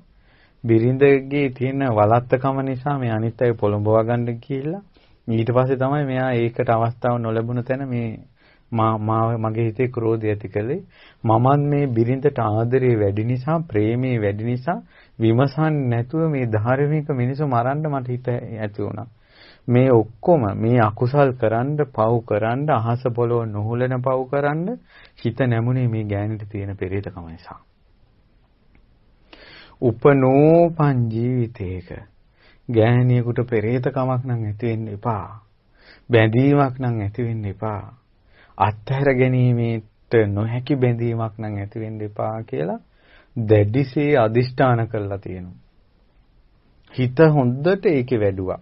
බිරිඳගේ තියෙන වලත්තකම නිසා මේ අනිත් අය පොළඹවා ගන්න ගිහිල්ලා ඊට පස්සේ තමයි මෙයා ඒකට අවස්ථාව නොලැබුණ තැන මේ මගේ හිතේ ක්‍රෝධය ඇති කළේ. මමත් මේ බිරිඳට ආදරේ වැඩි නිසා ප්‍රේමේ වැඩි නිසා විමසන්නේ නැතුව මේ ධාර්මික මිනිස්සු මරන්න මට හිත ඇති වුණා. මේ ඔක්කොම මේ අකුසල් කරන්න, පව් කරන්න, අහස පොළොව නොහුලන පව් කරන්න හිත නැමුනේ මේ ගෑනිට තියෙන පෙරේතකම නිසා. උපනෝපන් ජීවිතේක ගෑණියෙකුට පෙරේතකමක් නම් ඇති වෙන්න එපා. බැඳීමක් නම් ඇති වෙන්න එපා. අත්හැර ගැනීමට නොහැකි බැඳීමක් නම් ඇති වෙන්න එපා කියලා දැඩිසේ අදිෂ්ඨාන කරලා තියෙනවා. හිත හොඳට ඒකේ වැඩුවා.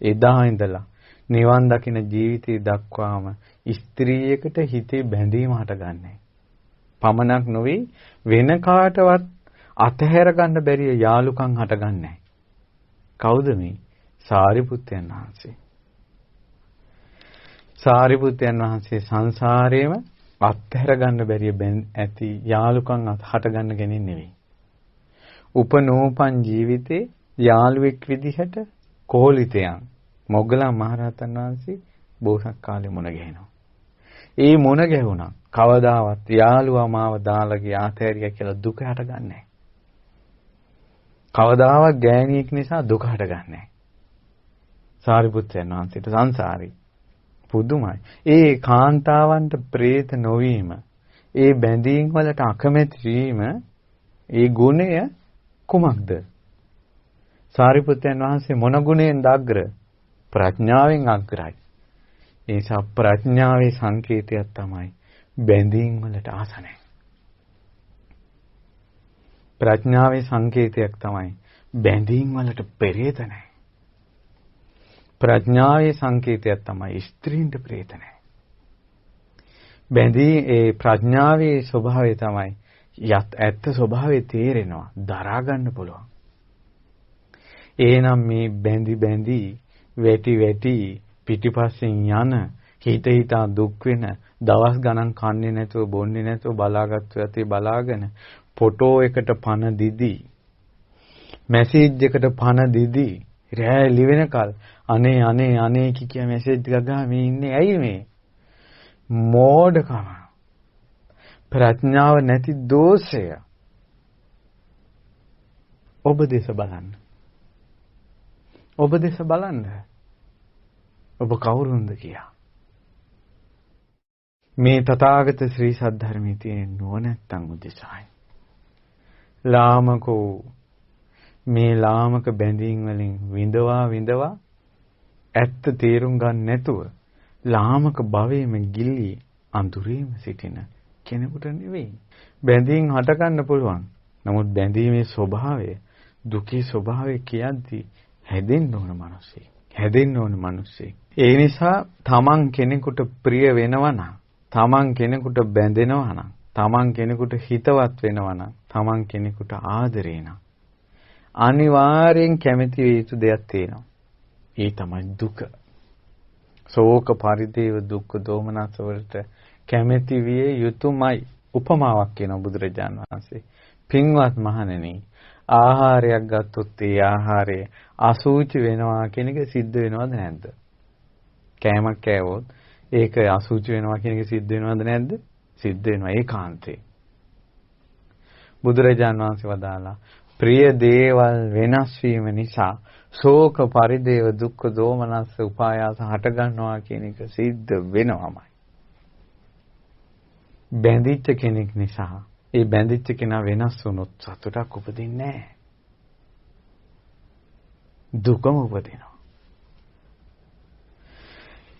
එදා ඉඳලා නිවන් දකින ජීවිතය දක්වාම ස්ත්‍රියකට හිතේ බැඳීම හටගන්නේ. පමණක් නොවේ වෙන කාටවත් අතහැර ගන්න බැරි යාලුකම් හටගන්නේ. කවුද මේ? සාරිපුත්තයන් වහන්සේ. සාරිපුත්තයන් වහන්සේ සංසාරේම අත්හැර ගන්න බැරි ඇති යාලුකම් හටගන්න කෙනෙක් නෙවෙයි. උපනෝපන් ජීවිතේ යාළුවෙක් විදිහට කෝලිතයන් මොග්ගලන් මහරහතන් වහන්සේ බෝසත් කාලේ මුණ ගැහෙනවා. ඒ මුණ ගැහුණා කවදාවත් යාළුවා මාව දාලා ගියා ආතෑරියා කියලා දුක හටගන්නේ නැහැ. කවදාවත් ගෑණියෙක් නිසා දුක හටගන්නේ නැහැ. සාරිපුත්‍රයන් වහන්සේට සංසාරේ පුදුමයි. ඒ කාන්තාවන්ට ප්‍රේත නොවීම, ඒ බැඳීම් වලට අකමැති වීම, ඒ ගුණය කුමක්ද? සාරිපුත්‍රයන් වහන්සේ මොන ගුණයෙන්ද අග්‍ර? ප්‍රඥාවෙන් අග්‍රයි. ඒ නිසා ප්‍රඥාවේ සංකේතයක් තමයි බැඳීම් වලට ආස නැහැ. ප්‍රඥාවේ සංකේතයක් තමයි බැඳීම් වලට පෙරේත නැහැ. ප්‍රඥාවේ සංකේතයක් තමයි ස්ත්‍රීන්ට ප්‍රේත නැහැ. බැඳී ඒ ප්‍රඥාවේ ස්වභාවය තමයි ඇත්ත ස්වභාවය තේරෙනවා, දරා ගන්න පුළුවන්. එහෙනම් මේ බැඳි වැටි පිටිපස්සෙන් යන හිතා දුක් වෙන දවස් ගණන් කන්නේ නැතුව බොන්නේ නැතුව බලාගත්තු යතේ බලාගෙන ෆොටෝ එකට පණ දිදී මැසේජ් එකට පණ දිදී රෑ ලිවෙනකල් අනේ කිය මැසේජ් ගගා මේ ඉන්නේ ඇයි මේ මෝඩකම ප්‍රඥාව නැති දෝෂය. ඔබ දෙස බලන්න. ඔබ දෙස බලන්න. ඔබ කවුරුන්ද කියා. මේ තථාගත ශ්‍රී සද්ධර්මයේ තියෙන නුවණැත්තන් උදෙසායි. ලාමකෝ මේ ලාමක බැඳීම් වලින් විඳවා ඇත්ත තේරුම් ගන්න නැතුව ලාමක භවයේම ගිලී අඳුරේම සිටින කෙනෙකුට නෙවෙයි. බැඳීම් හට ගන්න පුළුවන්. නමුත් බැඳීමේ ස්වභාවය, දුකේ ස්වභාවය කියද්දී හැදෙන්න ඕන මිනිස්සෙක්. හැදෙන්න ඕන මිනිස්සෙක්. ඒ නිසා තමන් කෙනෙකුට ප්‍රිය වෙනවා නම්, තමන් කෙනෙකුට බැඳෙනවා නම්, තමන් කෙනෙකුට හිතවත් වෙනවා නම්, තමන් කෙනෙකුට ආදරේ නම් අනිවාර්යෙන් කැමති යුතු දෙයක් තියෙනවා. ඒ තමයි දුක. ශෝක පරිදේව දුක්ඛ දෝමනස වලට කැමැති විය යුතුයමයි. උපමාවක් කියන බුදුරජාණන් වහන්සේ. පින්වත් මහණෙනි, ආහාරයක් ගත්තොත් ඒ ආහාරය අසුචි වෙනවා කියන එක සිද්ධ වෙනවද නැද්ද? කෑමක් කෑවොත් ඒක අසුචි වෙනවා කියන එක සිද්ධ වෙනවද නැද්ද? සිද්ධ වෙනවා ඒකාන්තේ. බුදුරජාණන් වහන්සේ වදාලා ප්‍රිය දේවල් වෙනස් වීම නිසා ශෝක පරිදේව දුක්ඛ දෝමනස්ස උපායාස හට ගන්නවා කියන එක සිද්ධ වෙනවමයි. බැඳිච්ච කෙනෙක් නිසා ඒ බැඳිච්ච කෙනා වෙනස් වුණොත් සතුටක් උපදින්නේ නැහැ. දුකම උපදිනවා.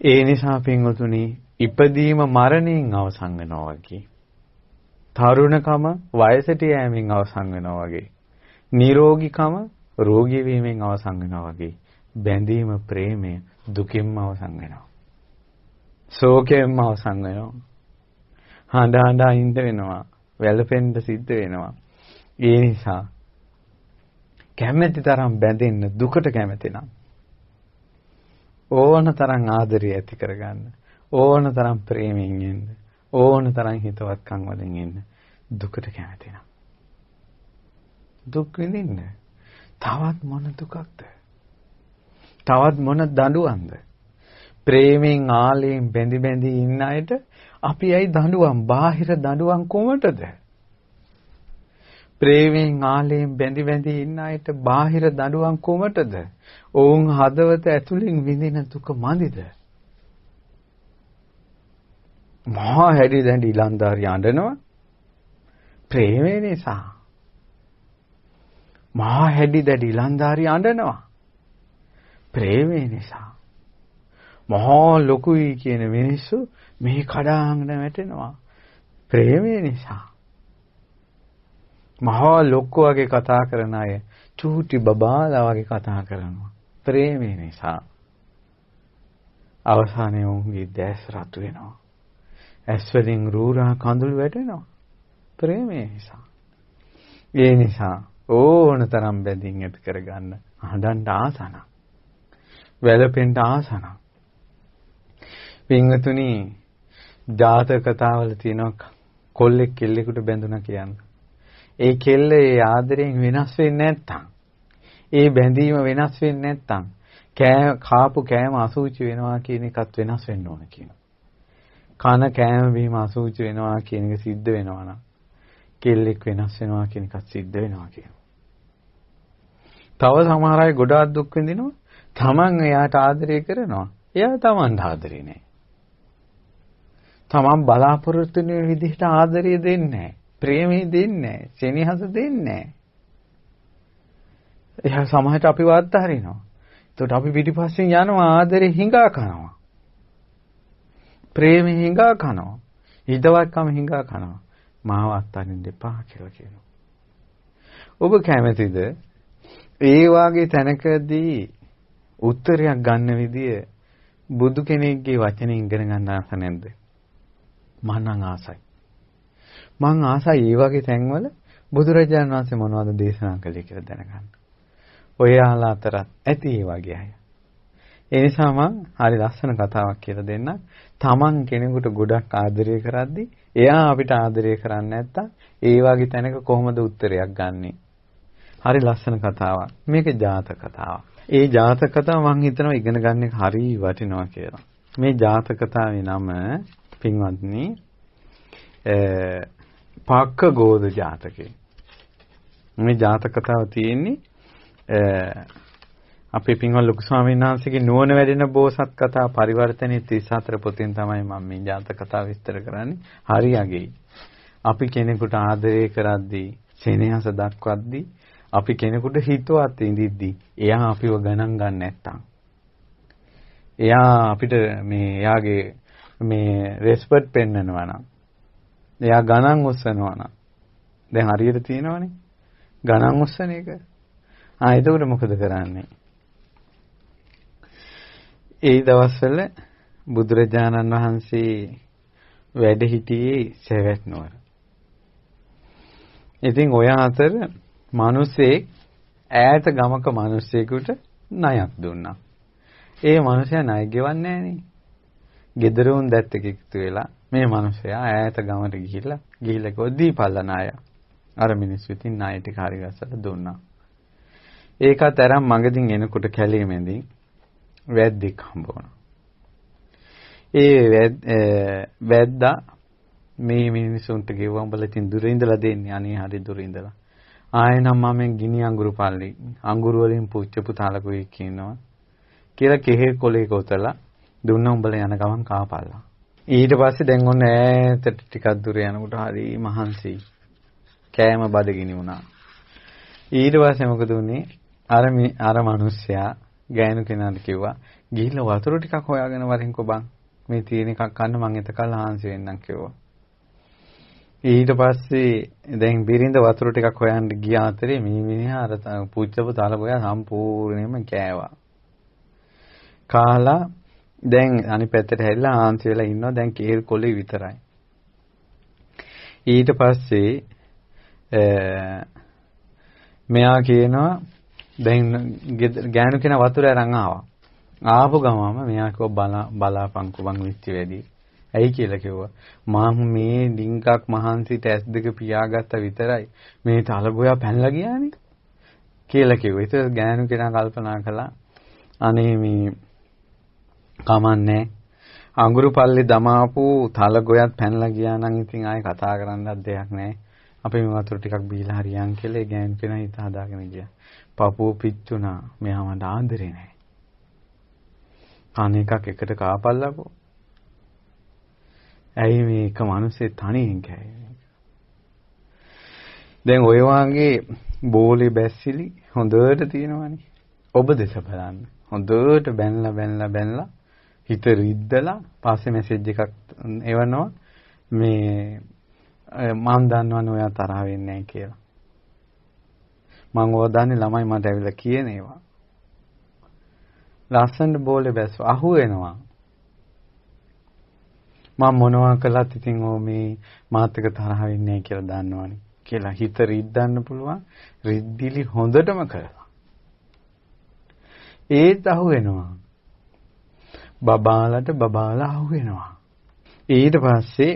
ඒ නිසා පින්වතුනි, ඉපදීම මරණයෙන් අවසන් වෙනවා වගේ, තරුණකම වයසට යෑමෙන් අවසන් වෙනවා වගේ, නිරෝගීකම රෝගී වීමෙන් අවසන් වෙනවා වගේ, බැඳීම ප්‍රේමය දුකින්ම අවසන් වෙනවා. ශෝකයෙන්ම අවසන් වෙනවා. හඬ ඉඳ වෙනවා. වැළපෙන්න සිද්ධ වෙනවා. ඒ නිසා කැමැති තරම් බැඳෙන්න, දුකට කැමැති නම් ඕන තරම් ආදරය ඇති කරගන්න, ඕන තරම් ප්‍රේමයෙන් ඉන්න, ඕන තරම් හිතවත්කම් වලින් ඉන්න. දුකට කැමැති නම් දුක් විඳින්න. තවත් මොන දුකක්ද? තවත් මොන දඬුවම්ද? ප්‍රේමයෙන් ආලයෙන් බැඳි ඉන්න අයට අපි ඇයි දඬුවම්? බාහිර දඬුවම් කොමටද? ප්‍රේමයෙන් ආලයෙන් බැඳි ඉන්න අයට බාහිර දඬුවම් කොමටද? ඔවුන් හදවත ඇතුලෙන් විඳින දුක මදිද? මහා හැඩි දැඬි ඊලන්දාරිය අඬනවා ප්‍රේමය නිසා. මහා හැඩි දැඩි ඊලන්දාරිය අඬනවා ප්‍රේමය නිසා. මහා ලොකුයි කියන මිනිස්සු මේ කඩාංගන වැටෙනවා ප්‍රේමය නිසා. මහා ලොක්කෝ වගේ කතා කරන අය චූටි බබාලා වගේ කතා කරනවා. ප්‍රේමය නිසා. අවසානයේ උන්ගේ දැස් රතු වෙනවා. ඇස් වලින් රූරා කඳුළු වැටෙනවා. ප්‍රේමය නිසා. ඒ නිසා ඕන තරම් බැඳින් ඇති කරගන්න හදන්න ආසන. වැළපෙන්න ආසන. පින්වතුනි ජාතක කතාවල තියෙන කොල්ලෙක් කෙල්ලෙකුට බැඳුණා කියන්නේ. ඒ කෙල්ල ඒ ආදරයෙන් වෙනස් වෙන්නේ නැත්තම්, ඒ බැඳීම වෙනස් වෙන්නේ නැත්තම්, කාපු කෑම අසුචි වෙනවා කියන එකත් වෙනස් වෙන්න ඕන කියනවා. කන කෑම බීම අසුචි වෙනවා කියන එක සිද්ධ වෙනවා නම්, කෙල්ලෙක් වෙනස් වෙනවා කියන එකත් සිද්ධ වෙනවා කියනවා. තව සමහර අය ගොඩාක් දුක් විඳිනවා. තමන් එයාට ආදරය කරනවා. එයා තමන්ට ආදරේ නැහැ. තමන් බලාපොරොත්තු වෙන විදිහට ආදරය දෙන්නේ නැහැ. ප්‍රේමය දෙන්නේ නැහැ. සෙනෙහස දෙන්නේ නැහැ. එයා සමහරට අපිව අත්හරිනවා. එතකොට අපි පිටිපස්සෙන් යනවා ආදරේ හිඟා කනවා. ප්‍රේමය හිඟා කනවා. හිතවත්කම හිඟා කනවා. මාව අත්හරින්න එපා කියලා කියනවා. ඔබ කැමතිද ඒ වාගේ තැනකදී උත්තරයක් ගන්න විදිය බුදු කෙනෙක්ගේ වචනේ ඉගෙන ගන්න ආස නැද්ද? මම නම් ආසයි. මං ආසයි ඒ වගේ තැන්වල බුදුරජාණන් වහන්සේ මොනවද දේශනා කළේ කියලා දැනගන්න. ඔයාලා අතරත් ඇති ඒ වගේ අය. ඒ නිසා මං හරි ලස්සන කතාවක් කියලා දෙන්නම්. තමන් කෙනෙකුට ගොඩක් ආදරය කරද්දි එයා අපිට ආදරය කරන්නේ නැත්තම් ඒ වගේ තැනක කොහොමද උත්තරයක් ගන්නෙ? හරි ලස්සන කතාවක්. මේක ජාතක කතාවක්. ඒ ජාතක කතාව මං හිතනවා ඉගෙන ගන්න එක හරි වටිනවා කියලා. මේ ජාතක කතාවේ නම පින්වත්නි පක්ක ගෝධ ජාතකේ. මේ ජාතක කතාව තියෙන්නේ අපේ පින්වත් ලොකු ස්වාමීන් වහන්සේගේ නුවණ වැඩෙන බෝසත් කතා පරිවර්තනයේ 34 පොතෙන් තමයි මම මේ ජාතක කතාව විස්තර කරන්නේ. හරි අගෙයි. අපි කෙනෙකුට ආදරය කරද්දී, සෙනෙහස දක්වද්දී, අපි කෙනෙකුට හිතවත් ඉඳිද්දී, එයා අපිව ගණන් ගන්න නැත්තම්, එයා අපිට මේ එයාගේ මේ රෙස්පෙක්ට් පෙන්නනවා නම්, එයා ගණන් උස්සනවා නම්, දැන් හරියට තියෙනවනේ ගණන් උස්සන එක. එතකොට මොකද කරන්නේ? ඒ දවස්වල බුදුරජාණන් වහන්සේ වැඩ හිටියේ සවැත් නුවර. ඉතින් ඔය අතර මිනිස්සෙක් ඈත ගමක මිනිස්සෙකුට ණයක් දුන්නා. ඒ මිනිසයා ණය ගෙවන්නේ නැහනේ. ගෙදරුන් දැත් එකතු වෙලා මේ මිනිසයා ඈත ගමට ගිහිල්ලා කොද්දීපල්ලා ණය. අර මිනිස්සු ඉතින් ණය ටික හරි ගස්සලා දුන්නා. ඒකත් අරන් මගදී එනකොට කැලේ මැදින් වැද්දෙක් හම්බ වුණා. ඒ වැද්දා මේ මිනිසුන්ට ගෙවුවා උඹලා ඉතින් දුර ඉඳලා දෙන්නේ. අනේ හරි දුර ඉඳලා. ආයෙනම් මම ගිනි අඟුරු පල්ලි අඟුරු වලින් පුච්චපු තාලකුයි කියනවා කියලා කෙහෙල් කොලේ කොතලා දුන්න උඹලා යන ගමන් කාපල්ලා. ඊට පස්සේ දැන් ඔන්න ඈතට ටිකක් දුර යනකොට හරි මහන්සි කෑම බඩගිනි වුණා. ඊට පස්සේ මොකද උනේ? අර මිනිස්සයා ගෑනු කෙනාට කිව්වා ගිහිල්ලා වතුර ටිකක් හොයාගෙන වරින්කෝ බං. මේ තියෙන එකක් කන්න මං එතකල් හාන්සි වෙන්නම් කිව්වා. ඊට පස්සේ දැන් බිරිඳ වතුර ටිකක් හොයන්න ගිය අතරේ මේ මිනිහා අර පුච්චපු තලගොයා සම්පූර්ණයෙන්ම කෑවා. කාලා දැන් අනිත් පැත්තට හැරිලා ආන්සි වෙලා ඉන්නවා. දැන් කේල් කොලේ විතරයි. ඊට පස්සේ මෙයා කියනවා දැන් ගෑනු කෙනා වතුර අරන් ආවා. ආපු ගමම මෙයා කිව්වා බලාපන්කෝ බං විශ්චි වැඩි. ඇයි කියලා කිව්වා. මම මේ ඩිංගක් මහන්සිට S2 පියාගත්ත විතරයි. මේ තලගොයා පැනලා ගියානේ කියලා කිව්වා. ඒක ගෑනු කෙනා කල්පනා කළා. අනේ මේ කමන්නේ අඟුරු පල්ලේ දමාපු තලගොයත් පැනලා ගියා නම් ඉතින් ආයේ කතා කරන්නත් දෙයක් නැහැ. අපි මේ වතුර ටිකක් බීලා හරියන් කියලා ඒ ගෑනු කෙනා හිත හදාගෙන ගියා. පපුව පිච්චුණා. මෙයා මට ආදරේ නැහැ. කන එකක් එකට කාපල්ලාකෝ. ඇයි මේක මිනිස්සේ තනියෙන් කෑවේ? දැන් ඔය වාගේ බෝලේ බැස්සිලි හොඳට තියෙනවනේ. ඔබ දෙස බලන්න. හොඳට බැනලා හිත රිද්දලා පස්සේ මැසේජ් එකක් එවනවා මේ මම දන්නවනේ ඔයා තරහ වෙන්නේ නැහැ කියලා. මම ඕදාන්නේ ළමයි මට ඇවිල්ලා කියන ඒවා. ලස්සනට බෝලේ බැස්ව අහු වෙනවා. මම මොනවා කළත් ඉතින් ඕ මේ මාත් එක තරහ වෙන්නේ නැහැ කියලා දන්නවනේ කියලා හිත රිද්දන්න පුළුවන්. රිද්දිලි හොඳටම කළා. ඒත් අහු වෙනවා. බබාලා අහු වෙනවා. ඊට පස්සේ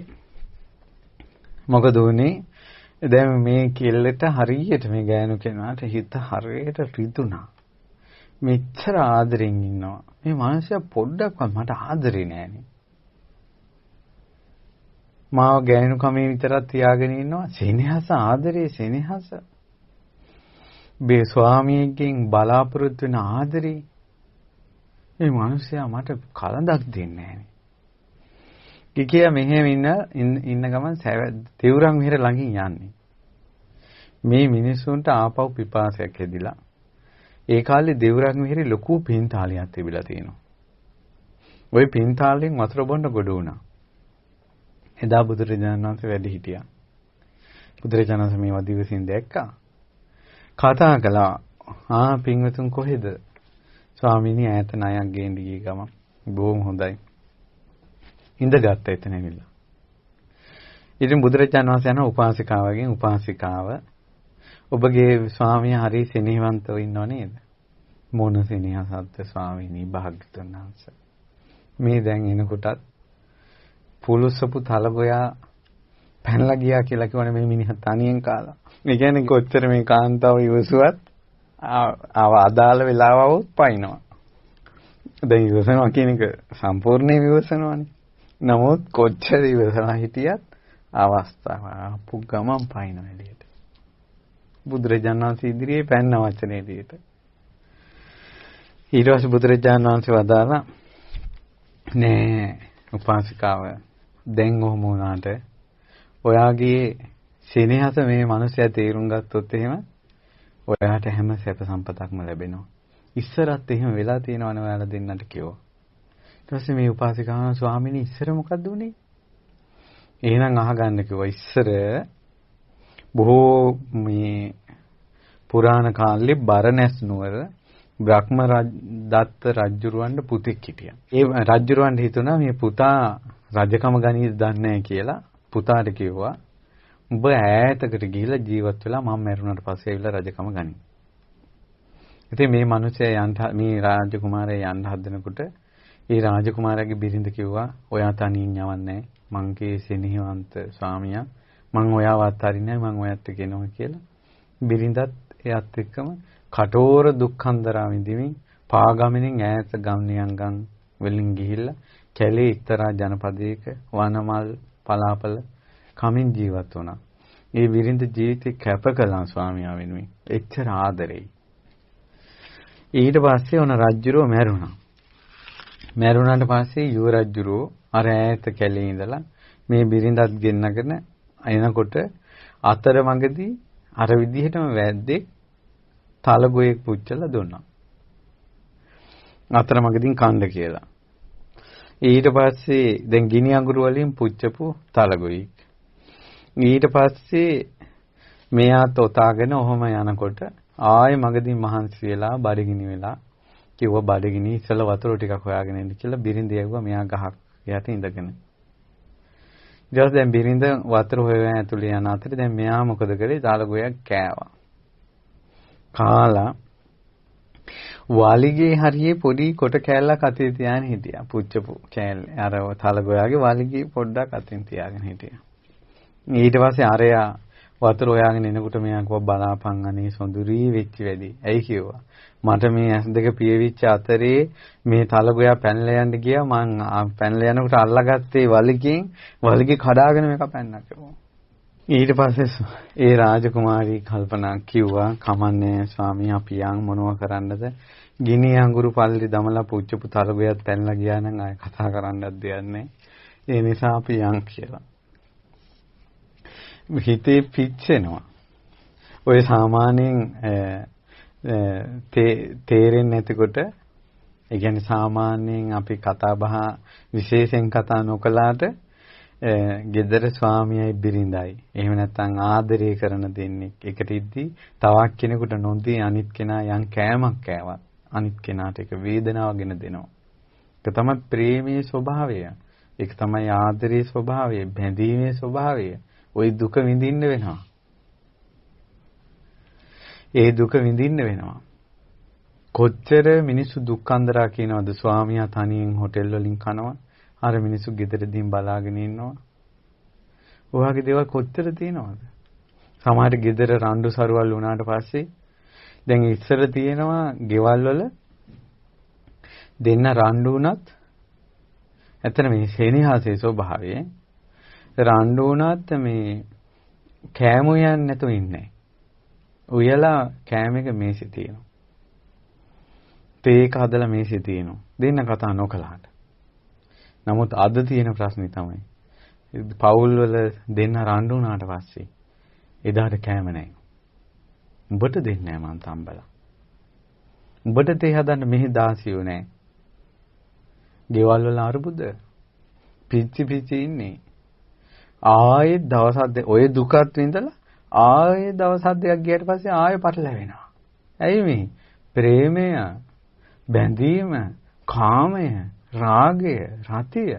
මොකද උනේ? දැන් මේ කෙල්ලට හරියට මේ ගෑනු කෙනාට හිත හරියට රිදුනා. මෙච්චර ආදරෙන් ඉන්නවා. මේ මනුස්සයා පොඩ්ඩක්වත් මට ආදරේ නෑනේ. මාව ගෑනු කමේ විතරක් තියාගෙන ඉන්නවා. සෙනෙහස ආදරේ සෙනෙහස. මේ ස්වාමියෙක්ගෙන් බලාපොරොත්තු වෙන ආදරේ. මේ මනුස්සයා මට කලඳක් දෙන්නේ නෑනේ. කිකියා මෙහෙම ඉන්න ගමන් තෙවුරන් විහෙර ළඟින් යන්නේ. මේ මිනිස්සුන්ට ආපහු පිපාසයක් හැදිලා. ඒ කාලේ දෙවුරන් විහෙරේ ලොකු පින්තාලියක් තිබිලා තියෙනවා. ওই පින්තාලෙන් වතුර බොන්න ගොඩ වුණා. එදා බුදුරජාණන් වහන්සේ වැඩ හිටියා. බුදුරජාණන් වහන්සේ මේවා දිවසින් දැක්කා. කතා කළා. පින්වතුන් කොහෙද? ස්වාමීනි ඈත ණයක් ගේන්න ගිය ගමන්. බොහොම හොඳයි. ඉඳගත්තා එතන ඇවිල්ලා. ඉතින් බුදුරජාණන් වහන්සේ යන උපාසිකාවගෙන් උපාසිකාව ඔබගේ ස්වාමියා හරි සෙනෙහවන්තව ඉන්නව නේද? මොන සෙනෙහසක්ද ස්වාමීනි භාග්‍යතුන් වහන්සේ. මේ දැන් එනකොටත් පුලුසපු තලගොයා පැනලා ගියා කියලා කියවනේ මේ මිනිහා තනියෙන් කාලා. ඒ කියන්නේ කොච්චර මේ කාන්තාව ඉවසුවත් අදාළ වෙලාවවොත් පයින්නවා. දැන් ඉවසනවා කියන එක සම්පූර්ණයෙන් ඉවසනවානේ. නමුත් කොච්චර ඉවසලා හිටියත් අවස්ථාව ආපු ගමන් පයින්නවා එළියට. බුදුරජාණන් වහන්සේ ඉදිරියේ පැන්න වචනේ එළියට. ඊට පස්සේ බුදුරජාණන් වහන්සේ වදාලා නෑ උපාසිකාව දැන් ඔහොම වුණාට ඔයාගේ සෙනෙහස මේ මිනිසයා තේරුම් ගත්තොත් එහෙම ඔයාට හැම සැප සම්පතක්ම ලැබෙනවා. ඉස්සරත් එහෙම වෙලා තියෙනවනේ ඔයාලා දෙන්නට කිව්වා. ඊට පස්සේ මේ උපාසිකාව ස්වාමීනි ඉස්සර මොකද්ද උනේ? එහෙනම් අහගන්න කිව්වා. ඉස්සර බොහෝ මේ පුරාණ කාලේ බරණැස් නුවර බ්‍රහ්ම දත්ත රජුරවන්ට පුතෙක් හිටියා. ඒ රජුරවන්ට හිතුණා මේ පුතා රජකම ගනීද දන්නේ නැහැ කියලා පුතාට කිව්වා උඹ ඈතකට ගිහිල්ලා ජීවත් වෙලා මම මැරුණාට පස්සේ ඇවිල්ලා රජකම ගනි. ඉතින් මේ මිනිහයා මේ රාජකුමාරයා යන්න හදනකොට ඒ රාජකුමාරයාගේ බිරිඳ කිව්වා ඔයා තනියෙන් යවන්නේ මංගේ සෙනෙහවන්ත ස්වාමියා මං ඔයාව අත්හරින්නේ මං ඔයත් එක්ක එනවා කියලා. බිරිඳත් එයත් එක්කම කටෝර දුක්ඛන්දරා විඳිමින් පාගමනින් ඈත ගම්නියංගන් වලින් ගිහිල්ලා කැලේ එක්තරා ජනපදයක වනමල් පලාපල කමින් ජීවත් වුණා. ඒ බිරිඳ ජීවිතේ කැප කළා ස්වාමියා වෙනුවෙන්. එච්චර ආදරෙයි. ඊට පස්සේ ඔන රජුරෝ මැරුණා. මැරුණාට පස්සේ යුව රජුරෝ අර ඈත කැලේ ඉඳලා මේ බිරිඳත් ගෙන්නගෙන එනකොට අතරමඟදී අර විදිහටම වැද්දේ තලගොයෙක් පුච්චලා දුන්නා. අතරමඟදී කණ්ඩ කියලා. ඊට පස්සේ දැන් ගිනි අඟුරු වලින් පුච්චපු තලගොයෙක්. ඊට පස්සේ මෙයා තොතාගෙන ඔහොම යනකොට ආයේ මගදී මහන්සි වෙලා බඩගිනි වෙලා කිව්වා බඩගිනි ඉස්සල වතුර ටිකක් හොයාගෙන එන්න කියලා බිරිඳ යවුවා මෙයා ගහක් යට ඉඳගෙන. ඊට පස්සේ දැන් බිරිඳ වතුර හොයගෙන ඇතුළේ යන අතරේ දැන් මෙයා මොකද කරේ? තලගොයක් කෑවා. කාලා වාලිගේ හරියේ පොඩි කොට කෑල්ලක් අතේ තියාගෙන හිටියා. පුච්චපු කෑල්ල. අර තලගොයාගේ වාලිගේ පොඩ්ඩක් අතින් තියාගෙන හිටියා. ඊට පස්සේ අරයා වතුර හොයාගෙන එනකොට මෙයා කිව්වා බලාපන් අනේ සොඳුරී වෙච්ච වැඩි. ඇයි කිව්වා? මට මේ ඇස් දෙක පියවිච්ච අතරේ මේ තලගොයා පැනලා යන්න ගියා. මං පැනලා යනකොට අල්ලගත්තේ වලිගේ කඩාගෙන මේක පැන්නා කිව්වා. ඊට පස්සේ ඒ රාජකුමාරී කල්පනා කිව්වා කමන්නේ ස්වාමී අපි යන් මොනව කරන්නද? ගිනි අඟුරු පල්ලි දමලා පුච්චපු තලගොයාත් පැනලා ගියා නම් ආය කතා කරන්නත් දෙයක් නැහැ. ඒ නිසා අපි යන් කියලා. හිතේ පිච්චෙනවා. ඔය සාමාන්‍යයෙන් තේරෙන්නේ නැතිකොට ඒ කියන්නේ සාමාන්‍යයෙන් අපි කතා බහ විශේෂයෙන් කතා නොකලාට ගෙදර ස්වාමියයි බිරිඳයි. එහෙම නැත්නම් ආදරය කරන දෙන්නෙක් එකට ඉද්දී තවක් කෙනෙකුට නොදී අනිත් කෙනා යම් කෑමක් කෑවත් අනිත් කෙනාට ඒක වේදනාවගෙන දෙනවා. ඒක තමයි ප්‍රේමයේ ස්වභාවය. ඒක තමයි ආදරයේ ස්වභාවය, බැඳීමේ ස්වභාවය. ওই දුක විඳින්න වෙනවා. ඒ දුක විඳින්න වෙනවා. කොච්චර මිනිස්සු දුක් අඳරා කියනවද ස්වාමියා තනියෙන් හොටෙල් වලින් කනවා. අර මිනිස්සු ගෙදරදීන් බලාගෙන ඉන්නවා. ඔයගේ දේවල් කොච්චර තියෙනවද? සමහර ගෙදර රණ්ඩු සරුවල් වුණාට පස්සේ දැන් ඉස්සර තියෙනවා ගෙවල් වල දෙන්න රණ්ඩු වුණත් ඇත්තට මේ සෙනෙහසේ ස්වභාවය රණ්ඩු වුණත් මේ කෑම උයන්නේ නැතුව ඉන්නේ. උයලා කෑම එක මේසෙ තියෙනවා. තේ එක හදලා මේසෙ තියෙනවා. දෙන්න කතා නොකලාට. නමුත් අද තියෙන ප්‍රශ්නේ තමයි පවුල් වල දෙන්න රණ්ඩු වුණාට පස්සේ එදාට කෑම නැහැ. උඹට දෙන්නේ නැහැ මං තම්බලා. උඹට තේ හදන්න මෙහි දාසියෝ නැහැ. ගෙවල් වල අරුබුද පිච්චි ඉන්නේ. ආයෙත් දවසක් ඔය දුකත් විඳලා ආයෙ දවස් දෙකක් ගියාට පස්සේ ආයෙ පටලැවෙනවා. ඇයි මේ? ප්‍රේමය, බැඳීම, කාමය, රාගය, රතිය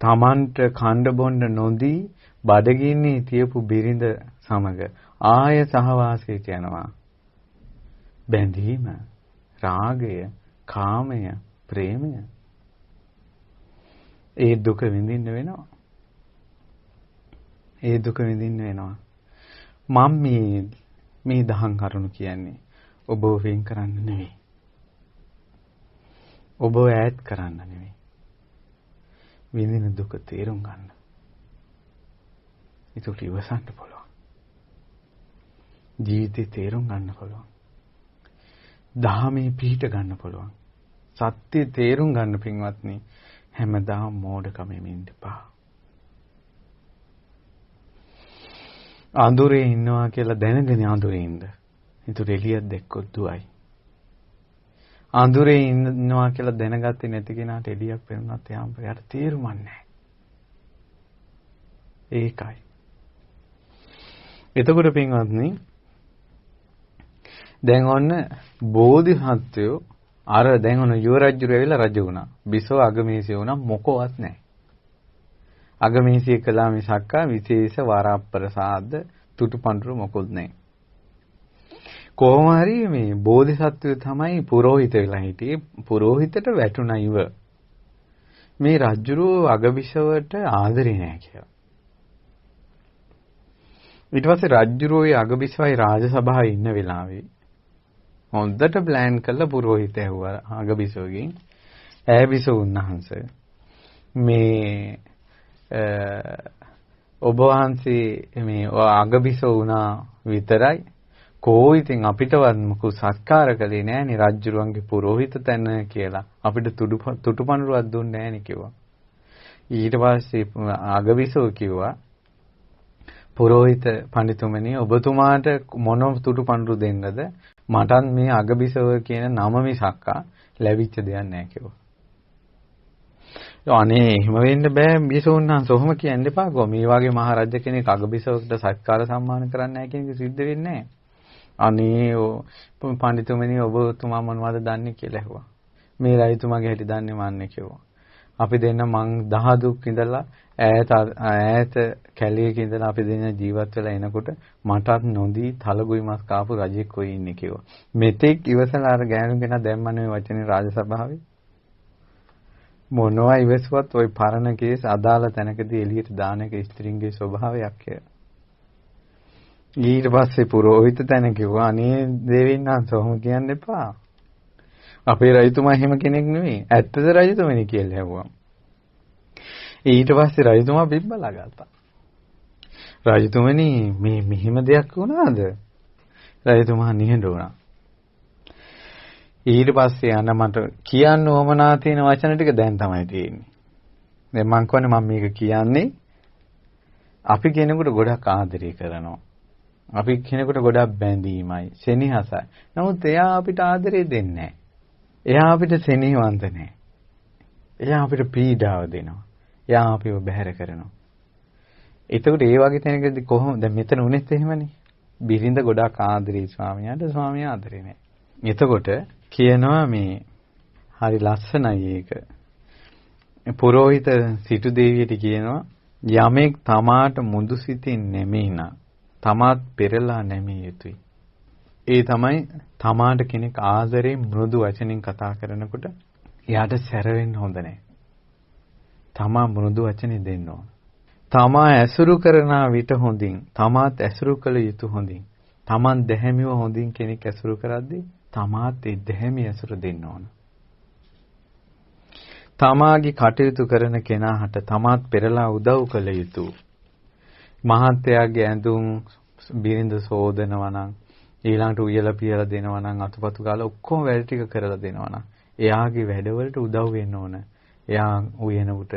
තමන්ට කණ්ඩ බොණ්ඩ නොදී බඩගින්නේ තියපු බිරිඳ සමග ආයෙ සහවාසයට යනවා. බැඳීම, රාගය, කාමය, ප්‍රේමය ඒ දුක විඳින්න වෙනවා. ඒ දුක විඳින්න වෙනවා. මම මේ දහම් කරුණු කියන්නේ ඔබ වෙන් කරන්න නෙවෙයි. ඔබ ඈත් කරන්න නෙවෙයි. විඳින දුක තේරුම් ගන්න. ඒක ඉවසන්න පුළුවන්. ජීවිතේ තේරුම් ගන්න පුළුවන්. දහමේ පිහිට ගන්න පුළුවන්. සත්‍ය තේරුම් ගන්න පින්වත්නි හැමදාම මෝඩකමෙන් ඉන්න එපා. අඳුරේ ඉන්නවා කියලා දැනගෙන අඳුරේ ඉන්න. ඒතර එළියක් දැක්කොත් දුවයි. අඳුරේ ඉන්නවා කියලා දැනගත්තේ නැති කෙනාට එළියක් පෙනුනත් එයාට තේරුමක් නැහැ. ඒකයි. එතකොට පින්වත්නි දැන් ඔන්න බෝධිසත්වයෝ අර දැන් ඔන්න යුවරජුරු ඇවිල්ලා රජ වුණා. බිසව අගමේසිය වුණා මොකවත් නැහැ. අගමේසිය කළා මිසක්කා විශේෂ වරප්‍රසාද තුටුපඬුරු මොකුත් නැහැ. කොහොම හරි මේ බෝධිසත්වය තමයි පුරোহিত වෙලා හිටියේ. පුරোহিতට වැටුණා ඉව. මේ රජුරෝ අගබිසවට ආදරේ නැහැ කියලා. ඊට පස්සේ රජුරෝයි අගබිසවයි රාජසභාවේ ඉන්න වෙලාවේ හොඳට ප්ලෑන් කළා පුරোহিত ඇහුවා අගබිසවගෙන්. ඈබිසව උන්වහන්සේ මේ ඔබ වහන්සේ මේ අගබිසව වුණා විතරයි කෝ ඉතින් අපිටවත් මොකු සත්කාර කළේ නෑනේ රජුරුවන්ගේ පුරোহিত තැන කියලා අපිට තුටුපඬුරුවක් දුන්නේ නෑනේ කිව්වා. ඊට පස්සේ අගබිසව කිව්වා පුරোহিত පඬිතුමනි ඔබතුමාට මොන තුටුපඬුරු දෙන්නද මටත් මේ අගබිසව කියන නම මිසක්කා ලැබිච්ච දෙයක් නෑ කිව්වා. අනේ එහෙම වෙන්න බෑ බිසෝන්හන්ස ඔහොම කියන්න එපා. මේ වගේ මහරජ කෙනෙක් අගබිසවකට සත්කාර සම්මාන කරන්නේ නැහැ කියන එක සිද්ධ වෙන්නේ නැහැ. අනේ පඬිතුමනි ඔබතුමා මොනවද දන්නේ කියලා ඇහුවා. මේ රජතුමාගේ හැටි දන්නේ මන්නේ කිව්වා. අපි දෙන්න මං දහ දුක් ඉඳලා ඈත කැලේක ඉඳලා අපි දෙන්න ජීවත් වෙලා එනකොට මටත් නොදී තලගුයි මස් කාපු රජෙක් කොයි ඉන්නේ කිව්වා. මෙතෙක් ඉවසලා අර ගෑනු කෙනා දැම්මනේ වචනේ රාජසභාවේ. මොනවා ඉවසුවත් ওই පරණ කේස් අදාළ තැනකදී එළියට දාන එක ස්ත්‍රීන්ගේ ස්වභාවයක් කියලා. ඊට පස්සේ පුරোহিত තැන කිව්වා අනේ දෙවියන්වහන්ස ඔහොම කියන්න එපා. අපේ රජතුමා එහෙම කෙනෙක් නෙවෙයි. ඇත්තද රජතුමනි කියලා ඇහුවා. ඊට පස්සේ රජතුමා බිම්බලා ගත්තා. රජතුමනි මේ මෙහෙම දෙයක් වුණාද? රජතුමා නිහඬ වුණා. ඊට පස්සේ අන්න මට කියන්න ඕමනා තියෙන වචන ටික දැන් තමයි තියෙන්නේ. දැන් මං කියන්නේ මම මේක කියන්නේ අපි කෙනෙකුට ගොඩක් ආදරය කරනවා. අපි කෙනෙකුට ගොඩක් බැඳීමයි, සෙනෙහසයි. නමුත් එයා අපිට ආදරය දෙන්නේ නැහැ. එයා අපිට සෙනෙහවන්ත නැහැ. එයා අපිට පීඩාව දෙනවා. එයා අපිව බැහැර කරනවා. එතකොට ඒ වගේ තැනකදී කොහොමද දැන් මෙතන උනේත් එහෙමනේ. බිරිඳ ගොඩාක් ආදරේ ස්වාමියාට ස්වාමියා ආදරේ නැහැ. එතකොට කියනවා මේ හරි ලස්සනයි ඒක. පුරෝහිත සිටු දෙවියට කියනවා යමෙක් තමාට මුදු සිතින් නැමෙයින තමාත් පෙරලා නැමිය යුතුයි. ඒ තමයි තමාට කෙනෙක් ආදරේ මෘදු වචනින් කතා කරනකොට එයාට සැර වෙන්න හොඳ නැහැ. තමා මෘදු වචනේ දෙන්න ඕන. තමා ඇසුරු කරන විට හොඳින් තමාත් ඇසුරු කළ යුතු හොඳින්. තමන් දැහැමිව හොඳින් කෙනෙක් ඇසුරු කරද්දී තමාත් ඒ දැහැමි ඇසුර දෙන්න ඕන. තමාගේ කටයුතු කරන කෙනාට තමාත් පෙරලා උදව් කළ යුතුය. මහත්යාගේ ඇඳුම් බිරිඳ සෝදනවා නම් ඊළඟට උයලා පියලා දෙනවා නම් අතුපතු ගාලා ඔක්කොම වැඩ ටික කරලා දෙනවා නම් එයාගේ වැඩවලට උදව් වෙන්න ඕන. එයා උයනකොට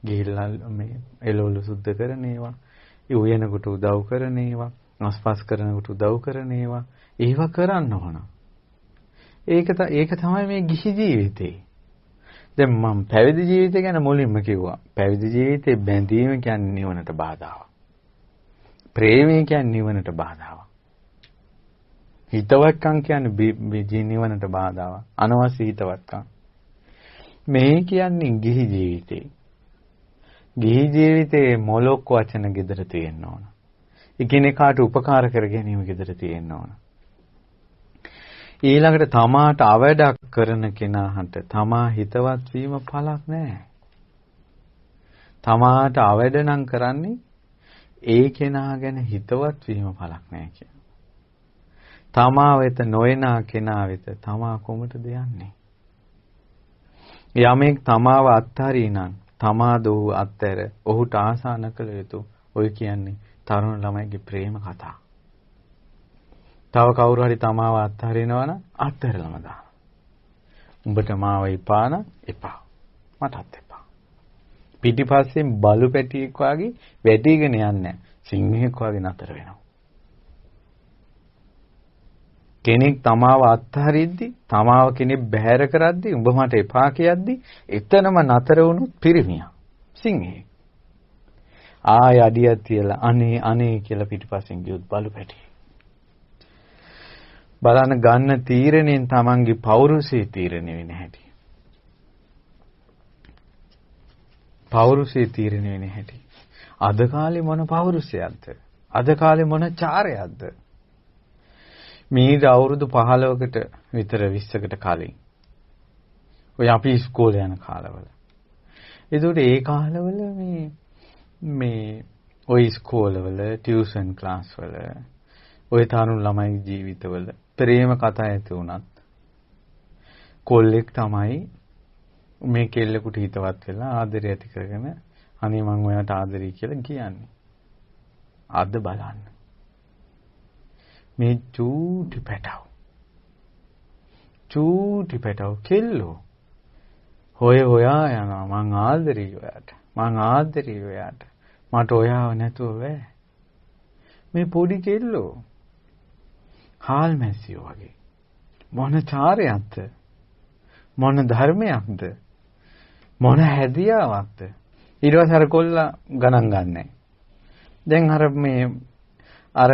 ගිහිල්ලා මේ එළවලු සුද්ධ කරන ඒවා, ඒ උයනකොට උදව් කරන ඒවා, අස්පස් කරනකොට උදව් කරන ඒවා, ඒවා කරන්න ඕන. ඒක තමයි මේ ගිහි ජීවිතේ. දැන් මම පැවිදි ජීවිතය ගැන මුලින්ම කිව්වා. පැවිදි ජීවිතේ බැඳීම කියන්නේ නිවනට බාධාවක්. ප්‍රේමය කියන්නේ නිවනට බාධාවක්. හිතවත්කම් කියන්නේ නිවනට බාධාවක්. අනවශ්‍ය හිතවත්කම්. මේ කියන්නේ ගිහි ජීවිතේ. ගිහි ජීවිතේ මොලොක් වචන gedara තියෙන්න ඕන. එකිනෙකාට උපකාර කර ගැනීම gedara තියෙන්න ඕන. ඊළඟට තමාට අවඩක් කරන කෙනාට තමා හිතවත් වීම පළක් නැහැ. තමාට අවඩ නම් කරන්නේ ඒ කෙනා ගැන හිතවත් වීම පළක් නැහැ කියන. තමා වෙත නොයනා කෙනා වෙත තමා කොමටද යන්නේ? යමෙක් තමාව අත්හරිනනම් තමා දෝ අත්හැර ඔහුට ආසා නොකළ යුතු. ඔය කියන්නේ තරුණ ළමයිගේ ප්‍රේම කතා. තව කවුරු හරි තමාව අත්හරිනවා නම් අත්හැරලම දාන්න. උඹට මාව එපා නම් එපා. මටත් එපා. පිටිපස්සෙන් බලු පැටියෙක් වගේ වැටිගෙන යන්නේ සිංහෙක් වගේ නතර වෙනවා. කෙනෙක් තමාව අත්හරිද්දි, තමාව කෙනෙක් බැහැර කරද්දි, උඹ මට එපා කියද්දි එතනම නතර වුණොත් පිරිමියා. සිංහෙක්. ආය අඩියක් තියලා අනේ අනේ කියලා පිටිපස්සෙන් ගියොත් බලු පැටියෙක්. බලන්න ගන්න තීරණයෙන් තමන්ගේ පෞරුෂය තීරණය වෙන හැටි. පෞරුෂය තීරණය වෙන හැටි. අද කාලේ මොන පෞරුෂයක්ද? අද කාලේ මොන චාරයක්ද? මේ අවුරුදු 15කට විතර 20කට කලින් ඔය අපි ඉස්කෝලේ යන කාලවල. ඒකට ඒ කාලවල මේ ඔය ඉස්කෝලවල ටියුෂන් ක්ලාස් වල ඔය තරුණ ළමයි ජීවිතවල ප්‍රේම කතා ඇති වුණත් කොල්ලෙක් තමයි මේ කෙල්ලෙකුට හිතවත් වෙලා ආදරය ඇති කරගෙන අනේ මං ඔයාට ආදරේ කියලා කියන්නේ. අද බලන්න. මේ චූටි පැටව කෙල්ලෝ හොයා යනවා මං ආදරේ ඔයාට. මට ඔයාව නැතුව බෑ. මේ පොඩි කෙල්ලෝ හාල් මැස්සියෝ වගේ. මොන චාරයක්ද? මොන ධර්මයක්ද? මොන හැදියාවක්ද? ඊට පස්සේ අර කොල්ලා ගණන් ගන්නෑ. දැන් අර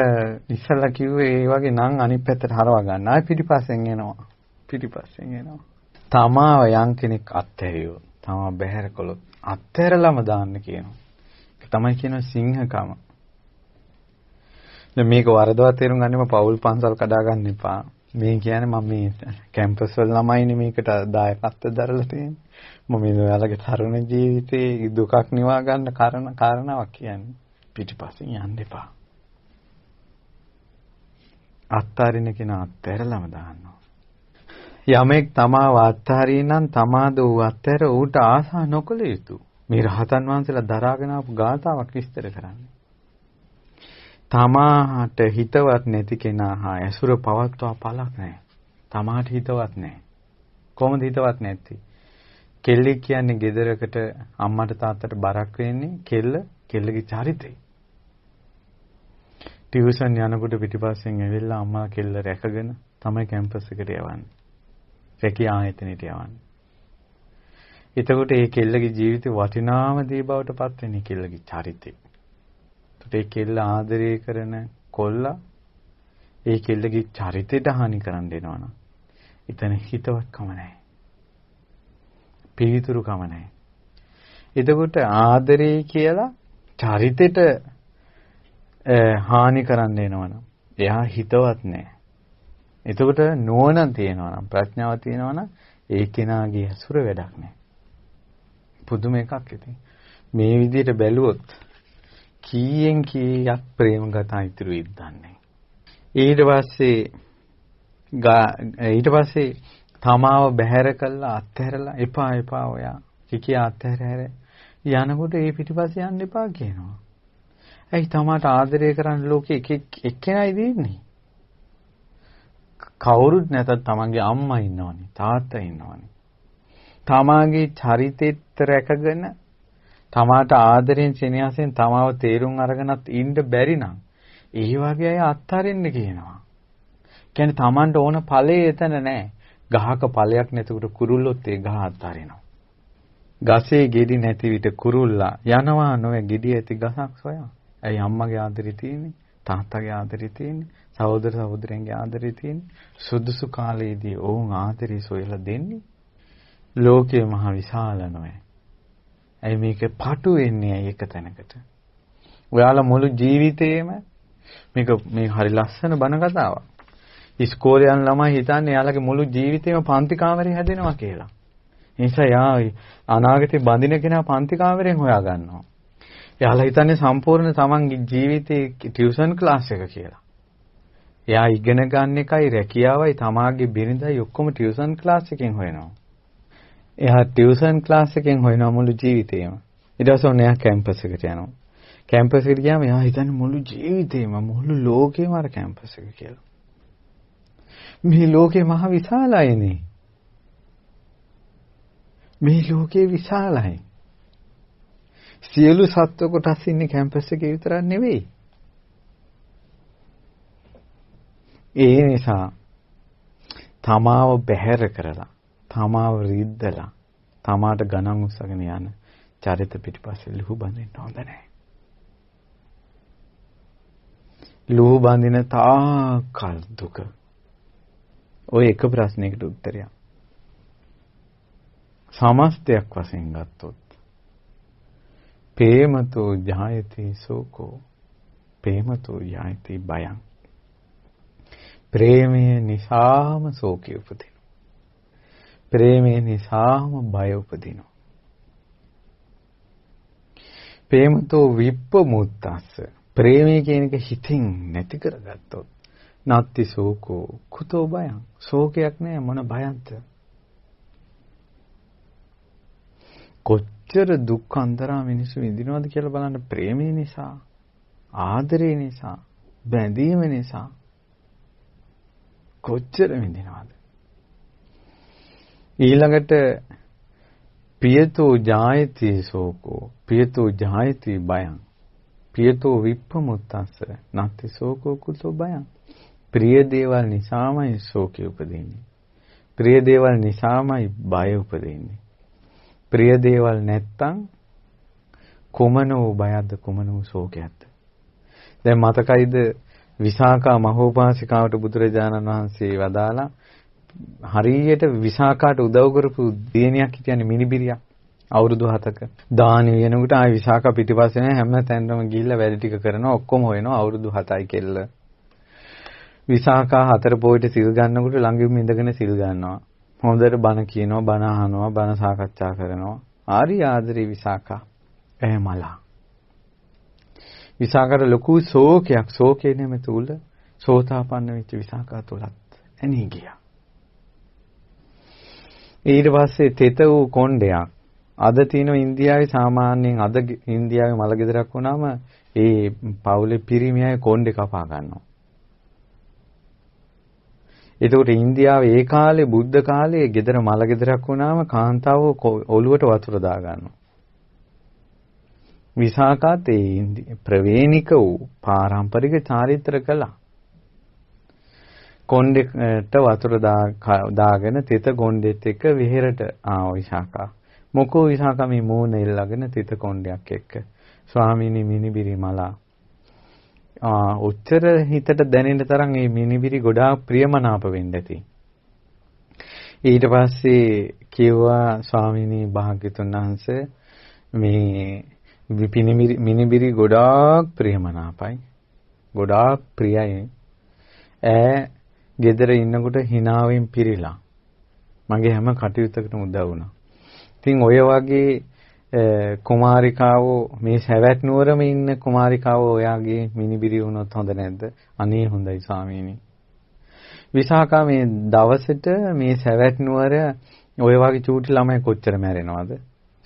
ඉස්සලා කිව්වේ ඒ වගේ නම් අනිත් පැත්තට හරවා ගන්න. ආයි පිටිපස්සෙන් එනවා. තමාව යම් කෙනෙක් අත්හැරියෝ. තමා බැහැර කළොත් අත්හැරලම දාන්න කියනවා. ඒක තමයි කියන සිංහකම. දැන් මේක වරදවා තේරුම් ගන්නෙම පෞල් පන්සල් කඩා ගන්න එපා. මේ කියන්නේ මම මේ කැම්පස් වල ළමයිනේ මේකට දායකත්වය දරලා තියෙන්නේ. මම මේ ඔයාලගේ තරුණ ජීවිතේ දුකක් නිවා ගන්න කාරණාවක් කියන්නේ. පිටිපස්සෙන් යන්න එපා. අත්හරින කෙනා අත්හැරලම දාන්නවා. යමෙක් තමාව අත්හරිනනම් තමාද ඌ අත්හැර ඌට ආසා නොකළ යුතුය. මේ රහතන් වහන්සේලා දරාගෙන ආපු ගාථාවක් විස්තර කරන්නේ. තමාට හිතවත් නැති කෙනා හා ඇසුර පවත්වා පළක් නැහැ. තමාට හිතවත් නැහැ. කොහොමද හිතවත් නැති? කෙල්ලෙක් කියන්නේ ගෙදරකට අම්මට තාත්තට බරක් වෙන්නේ කෙල්ලගේ චරිතය. ටියුෂන් යනකොට පිටිපස්සෙන් ඇවිල්ලා අම්මා කෙල්ල රැකගෙන තමයි කැම්පස් එකට යවන්නේ. රැකිය ආයතනෙට යවන්නේ. එතකොට මේ කෙල්ලගේ ජීවිතේ වටිනාම දේ බවට පත් වෙන්නේ කෙල්ලගේ චරිතය. ඒ කෙල්ල ආදරය කරන කොල්ලා ඒ කෙල්ලගේ චරිතයට හානි කරන්න දෙනවනම් එතන හිතවත්කම නැහැ. පිළිතුරුකම නැහැ. එතකොට ආදරේ කියලා චරිතයට හානි කරන්න දෙනවනම් එයා හිතවත් නැහැ. එතකොට නුවණ තියෙනවා නම් ප්‍රඥාව තියෙනවා නම් ඒ කෙනාගේ අසුර වැඩක් නැහැ. පුදුම එකක් ඉතින්. මේ විදිහට බැලුවොත් කීයෙන් කීයක් ප්‍රේම ගතා ඉතුරු වෙයිද දන්නේ. ඊට පස්සේ තමාව බැහැර කළා අත්හැරලා එපා ඔයා කිකිය අත්හැර යනකොට ඒ පිටිපස්සේ යන්න එපා කියනවා. ඇයි තමාට ආදරය කරන්න ලෝකේ එක්කෙනයි දෙන්නේ? කවුරුත් නැතත් තමන්ගේ අම්මා ඉන්නවනේ තාත්තා ඉන්නවනේ. තමාගේ චරිතෙත් රැකගෙන තමාට ආදරෙන් සෙනෙහසෙන් තමාව තේරුම් අරගෙනත් ඉන්න බැරි නම් ඒ වගේ අය අත්හරින්න කියනවා. කියන්නේ තමන්ට ඕන ඵලය එතන නැහැ. ගහක ඵලයක් නැතිකොට කුරුල්ලොත් ඒ ගහ අත්හරිනවා. ගසේ ගෙඩි නැති විට කුරුල්ලා යනවා නොවේ ගෙඩි ඇති ගසක් සොයා. ඇයි අම්මගේ ආදරේ තියෙන්නේ? තාත්තගේ ආදරේ තියෙන්නේ? සහෝදර සහෝදරයන්ගේ ආදරේ තියෙන්නේ? සුදුසු කාලයේදී ඕන් ආදරේ සොයලා දෙන්නේ? ලෝකයේ මහ විශාල නොවේ. ඇයි මේක පටු වෙන්නේ එක තැනකට? ඔයාලා මුළු ජීවිතේම මේ හරි ලස්සන බණ කතාවක්. ඉස්කෝලේ යන ළමයි හිතන්නේ එයාලගේ මුළු ජීවිතේම පන්ති කාමරේ හැදෙනවා කියලා. ඒ නිසා යා අනාගතේ බඳින කෙනා පන්ති කාමරෙන් හොයා ගන්නවා. එයාලා හිතන්නේ සම්පූර්ණ තමන්ගේ ජීවිතේ ටියුෂන් ක්ලාස් එක කියලා. එයා ඉගෙන ගන්න එකයි රැකියාවයි තමාගේ බිරිඳයි ඔක්කොම ටියුෂන් ක්ලාස් එකෙන් හොයනවා. එයා ටියුෂන් ක්ලාස් එකෙන් හොයනවා මුළු ජීවිතේම. ඊට පස්සේ ඔන්න එයා කැම්පස් එකට යනවා. කැම්පස් එකට ගියාම එයා හිතන්නේ මුළු ජීවිතේම මුළු ලෝකෙම අර කැම්පස් එක කියලා. මේ ලෝකේ මහ විශාලයිනේ. මේ ලෝකේ විශාලයි. සියලු සත්ව කොටස් ඉන්නේ කැම්පස් එකේ විතරක් නෙවෙයි. ඒ නිසා තමාව බැහැර කරලා, තමාව රිද්දලා, තමාට ගණන් උස්සගෙන යන චරිත පිටිපස්සේ ලුහු බඳින්න හොඳ නැහැ. ලුහු බඳින තාකල් දුක. ඔය එක ප්‍රශ්නයකට උත්තරයක්. සමස්තයක් වශයෙන් ගත්තොත් ප්‍රේමතෝ ජායති සෝකෝ ප්‍රේමතෝ ජායති බයං. ප්‍රේමය නිසාම ශෝකය උපදිනවා. ප්‍රේමය නිසාම බය උපදිනවා. ප්‍රේමතෝ විප්පමුත්තස්ස. ප්‍රේමය කියන එක හිතින් නැති කරගත්තොත් නත්ති සෝකෝ කුතෝ බයං. ශෝකයක් නෑ මොන බයන්ත. කොච්චර දුක් අන්තරා මිනිස්සු විඳිනවද කියලා බලන්න. ප්‍රේමය නිසා, ආදරය නිසා, බැඳීම නිසා කොච්චර විඳිනවද? ඊළඟට පියතෝ ජායති සෝකෝ පියතෝ ජායති බයං පියතෝ විප්පමුත්තස්ස නත්ති සෝකෝ කුතෝ බයං. ප්‍රිය දේවල් නිසාමයි ශෝකය උපදින්නේ. ප්‍රිය දේවල් නිසාමයි බය උපදින්නේ. ප්‍රිය දේවල් නැත්තම් කුමනෝ බයද්ද කුමනෝ ශෝකයක්ද? දැන් මතකයිද විසාකා මහෝපාසිකාවට බුදුරජාණන් වහන්සේ වදාලා හරියට විසාකාට උදව් කරපු දියණියක් හිටියනේ මිනිබිරියක් අවුරුදු 7ක. දානි වෙනකොට ආයි විසාකා පිටිපස්සේ නැහැ හැම තැනම ගිහිල්ලා වැඩ ටික කරනවා ඔක්කොම හොයනවා අවුරුදු 7යි කෙල්ල. විසාකා 4 පොයට සිල් ගන්නකොට ළඟින්ම ඉඳගෙන සිල් ගන්නවා. හොඳට බණ කියනවා, බණ අහනවා, බණ සාකච්ඡා කරනවා. ආරි ආදරේ විසාකා. එහෙමලා. විසාකාට ලොකු ශෝකයක්, ශෝකේ නෙමෙයි තුල සෝතාපන්න වෙච්ච විසාකා තුලත් එනී ගියා. ඊට පස්සේ තෙත වූ කොණ්ඩයක්. අද තියෙන ඉන්දියාවේ සාමාන්‍යයෙන් අද ඉන්දියාවේ මල ගෙදරක් වුණාම ඒ පවුලේ පිරිමි අය කොණ්ඩේ කපා ගන්නවා. එතකොට ඉන්දියාවේ ඒ කාලේ බුද්ධ කාලේ ගෙදර මල ගෙදරක් වුණාම කාන්තාව ඔළුවට වතුර දා ගන්නවා. විසාකාත් ඒ ප්‍රවේණික වූ පාරම්පරික චාරිත්‍ර කළා. කොණ්ඩේට වතුර දාගෙන තෙත කොණ්ඩෙත් එක්ක විහෙරට ආව විසාකා. මොකෝ විසාකා මේ මූණ එල්ලගෙන තෙත කොණ්ඩයක් එක්ක ස්වාමීනි මිනිබිරි මලා උච්චර හිතට දැනෙන තරම් මේ මිනිබිරි ගොඩාක් ප්‍රියමනාප වෙන්න ඇති. ඊට පස්සේ කිව්වා ස්වාමීනි භාග්‍යතුන් වහන්සේ මේ මිනිබිරි ගොඩාක් ප්‍රියමනාපයි. ගොඩාක් ප්‍රියයි. ගෙදර ඉන්නකොට hinaවෙන් පිරීලා. මගේ හැම කටයුත්තකටම උදව් වුණා. ඉතින් ඔය වගේ කුමාරිකාවෝ මේ සවැත් නුවරම ඉන්න කුමාරිකාවෝ ඔයාගේ මිනිබිරි වුණොත් හොඳ නැද්ද? අනේ හොඳයි ස්වාමීනි. විසාකා මේ දවසට මේ සවැත් නුවර ඔය වගේ චූටි ළමයි කොච්චර මැරෙනවද?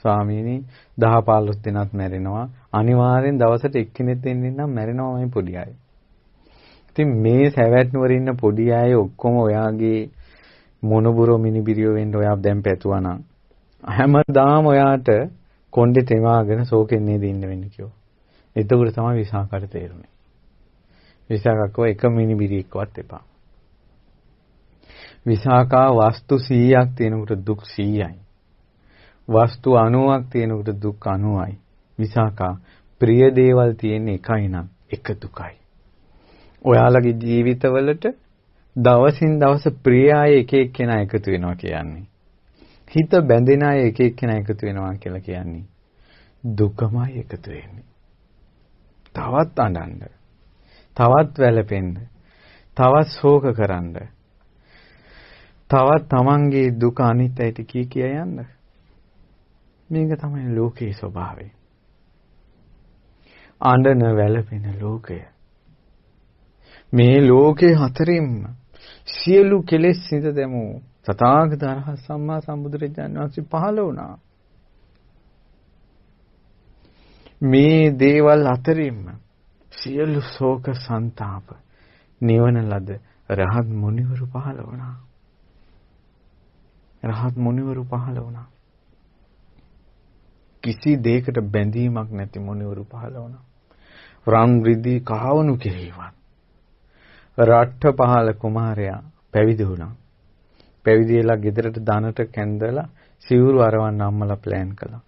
ස්වාමීනි 10 15 දෙනාත් මැරෙනවා. අනිවාර්යෙන් දවසට එක්කෙනෙක් දෙන්නෙක් නම් මැරෙනවා මේ පොඩි අය. ඉතින් මේ සවැත් නුවර ඉන්න පොඩි අය ඔක්කොම ඔයාගේ මොනබුරෝ මිනිබිරියෝ වෙන්න ඔයා දැන් පැතුවා නම් හැමදාම ඔයාට කොණ්ඩේ තෙමාගෙන සෝකෙන් නේද ඉන්න වෙන්නේ කිව්වා. එතකොට තමයි විසාකාට තේරුනේ. විසාකා කව එක මිනිබිරියක්වත් එපා. විසාකා වස්තු 100ක් තියෙනකොට දුක් 100යි. වස්තු 90ක් තියෙනකොට දුක් 90යි. විසාකා ප්‍රිය දේවල් තියෙන එකයි නම් එක දුකයි. ඔයාලගේ ජීවිතවලට දවසින් දවස ප්‍රිය අය එක එක්කෙනා එකතු වෙනවා කියන්නේ. හිත බැඳෙන අය එක එක්කෙනා එකතු වෙනවා කියලා කියන්නේ. දුකමයි එකතු වෙන්නේ. තවත් අඬන්න. තවත් වැළපෙන්න. තවත් ශෝක කරන්න. තවත් තමන්ගේ දුක අනිත් අයට කිය යන්න. මේක තමයි ලෝකයේ ස්වභාවය. අඬන වැළපෙන ලෝකය. මේ ලෝකේ හතරින්ම සියලු කෙලෙස් සිත දැමූ තථාගත අරහත් සම්මා සම්බුදුරජාණන් වහන්සේ පහළ වුණා. මේ දේවල් අතරින්ම සියලු ශෝක සංතාප නිවන ලද රහත් මුනිවරු පහළ වුණා. රහත් මුනිවරු පහළ වුණා. කිසි දෙයකට බැඳීමක් නැති මුනිවරු පහළ වුණා. රන් රිදී කහවණු කෙරේවත් රට්ඨපාල කුමාරයා පැවිදි වුණා. පැවිදි වෙලා ගෙදරට දනට කැඳලා සිවුරු අරවන්න අම්මලා ප්ලෑන් කළා.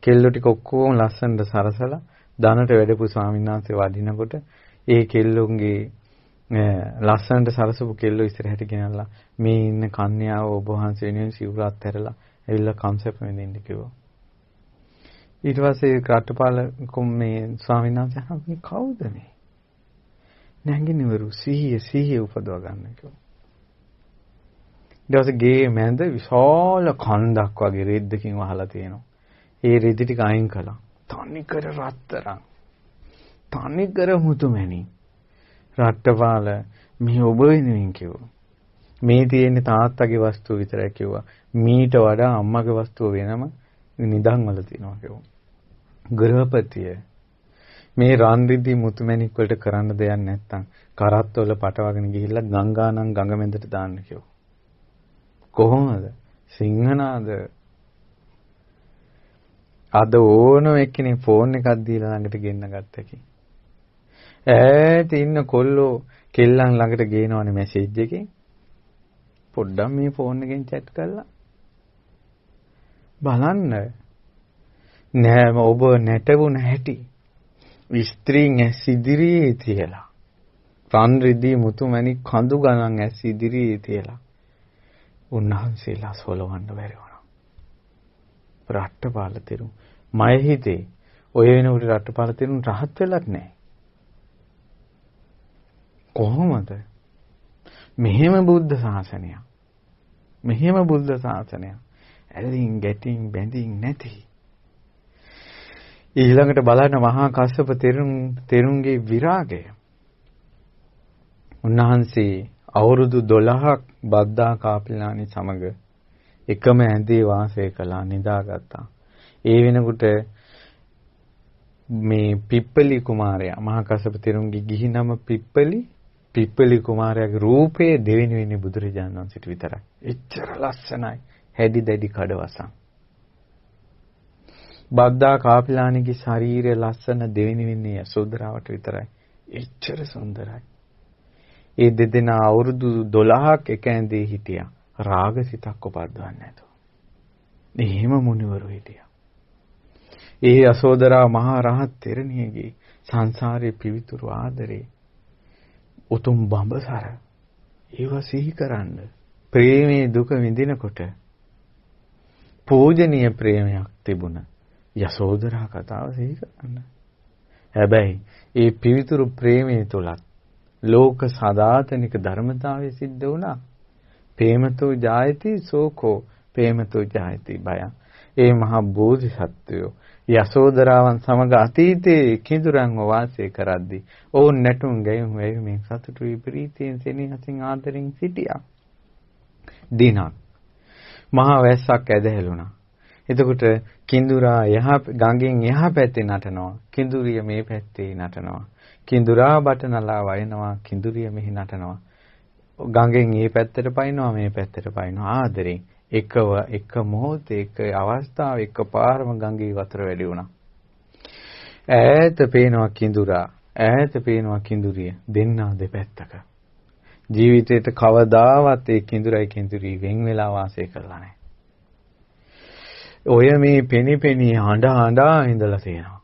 කෙල්ලෝ ටික ඔක්කොම ලස්සනට සරසලා දනට වැඩපු ස්වාමීන් වහන්සේ වඩිනකොට ඒ කෙල්ලොන්ගේ ලස්සනට සරසපු කෙල්ලෝ ඉස්සරහට ගෙනල්ලා මේ ඉන්න කන්‍යාව ඔබ වහන්සේ වෙනුවෙන් සිවුර අත්හැරලා ඇවිල්ලා කම්සප් වෙනින්න කිව්වා. ඊට පස්සේ රට්ඨපාල මේ ස්වාමීන් වහන්සේ අහන්නේ කවුද මේ? නැගිනවරු සිහිය උපදව ගන්න කිව්වා. ඊට පස්සේ ගේ මැද විශාල කන්දක් වගේ රෙද්දකින් වහලා තියෙනවා. ඒ රෙදි ටික අයින් කළා. තනිකර රත්තරන්. තනිකර මුතුමැණි. රට්ඨපාල මේ ඔබ වෙනුවෙන් කිව්වා. මේ තියෙන තාත්තගේ වස්තුව විතරයි කිව්වා. මීට වඩා අම්මගේ වස්තුව වෙනම නිදන් වල තියෙනවා කිව්වා. ගෘහපතිය මේ රන් රිදී මුතුමැණික් වලට කරන්න දෙයක් නැත්තම් කරත්තවල පටවගෙන ගිහිල්ලා ගංගානම් ගඟ මැදට දාන්න කිව්වා. කොහොමද? සිංහනාද අද ඕනම එක්කෙනෙක් ෆෝන් එකක් දීලා ළඟට ගෙන්න ගත්තකි. ඈත ඉන්න කොල්ලෝ කෙල්ලන් ළඟට ගේනවනේ මැසේජ් එකෙන්. පොඩ්ඩක් මේ ෆෝන් එකෙන් chat කරලා බලන්න. නෑම ඔබ නැටුණ හැටි. ස්ත්‍රීන් ඇස් ඉදිරියේ තියලා. රන් රිදී මුතුමැණික් කඳු ගණන් ඇස් ඉදිරියේ තියලා. උන්වහන්සේලා සොලවන්න බැරි වුණා. රට්ඨපාල තෙරුන් මය හිතේ ඔය වෙනකොට රට්ඨපාල තෙරුන් රහත් වෙලක් නැහැ. කොහොමද? මෙහෙම බුද්ධ ශාසනය. මෙහෙම බුද්ධ ශාසනය. ඇලින් ගැටින් බැඳින් නැති. ඊළඟට බලන්න මහා කස්සප තෙරුන්ගේ විරාගය. උන්වහන්සේ අවුරුදු 12ක් බද්දා කාපිලානි සමග එකම ඇඳේ වාසය කළා, නිදාගත්තා. ඒ වෙනකොට මේ පිප්පලි කුමාරයා මහා කස්සප තෙරුන්ගේ ගිහි නම පිප්පලි කුමාරයාගේ රූපේ දෙවෙනි වෙන්නේ බුදුරජාණන් වහන්සේට විතරයි. එච්චර ලස්සනයි. හැඩි දැඩි කඩවසම්. බද්දා කාපිලානිගේ ශරීරය ලස්සන දෙවෙනි වෙන්නේ යසෝදරාවට විතරයි. එච්චර සුන්දරයි. ඒ දෙදෙනා අවුරුදු 12ක් එක ඇඳේ හිටියා. රාගසිතක් උපද්දවන්නේ නැතුව. එහෙම මුනිවරු හිටියා. ඒ යසෝදරා මහා රහත් තෙරණියගේ සංසාරේ පිවිතුරු ආදරේ උතුම් බඹසර ඒව සිහි කරන්න. ප්‍රේමයේ දුක විඳිනකොට පූජනීය ප්‍රේමයක් තිබුණ යසෝදරා කතාව සිහි කරන්න. හැබැයි ඒ පිවිතුරු ප්‍රේමයේ තුලත් ලෝක සදාතනික ධර්මතාවය සිද්ධ වුණා. ප්‍රේමතෝ ජායති සෝකෝ ප්‍රේමතෝ ජායති බය. ඒ මහා බෝධිසත්වයෝ යසෝදරාවන් සමග අතීතයේ කිඳුරන්ව වාසය කරද්දී ඔවුන් නැටුම් ගැයුම් වැයුමින් සතුටු විපරීතයෙන් සෙනෙහසින් ආදරෙන් සිටියා. දිනක් මහා වැස්සක් ඇදහැළුණා. එතකොට කිඳුරා ගඟෙන් එහා පැත්තේ නටනවා. කිඳුරිය මේ පැත්තේ නටනවා. කිඳුරා බටනලා වයනවා. කිඳුරිය මෙහි නටනවා. ගඟෙන් මේ පැත්තට පයින්නවා මේ පැත්තට පයින්නවා ආදරෙන්. එක මොහොතේ එක අවස්ථාව එකපාරම ගඟේ වතුර වැඩි වුණා. ඈත පේනවා කිඳුරා. ඈත පේනවා කිඳුරිය. දෙන්නා දෙපැත්තක. ජීවිතේට කවදාවත් ඒ කිඳුරයි කිඳුරි වෙන් වෙලා වාසය කරලා නැහැ. ඔය මේ පෙනි හඬා ඉඳලා තියෙනවා.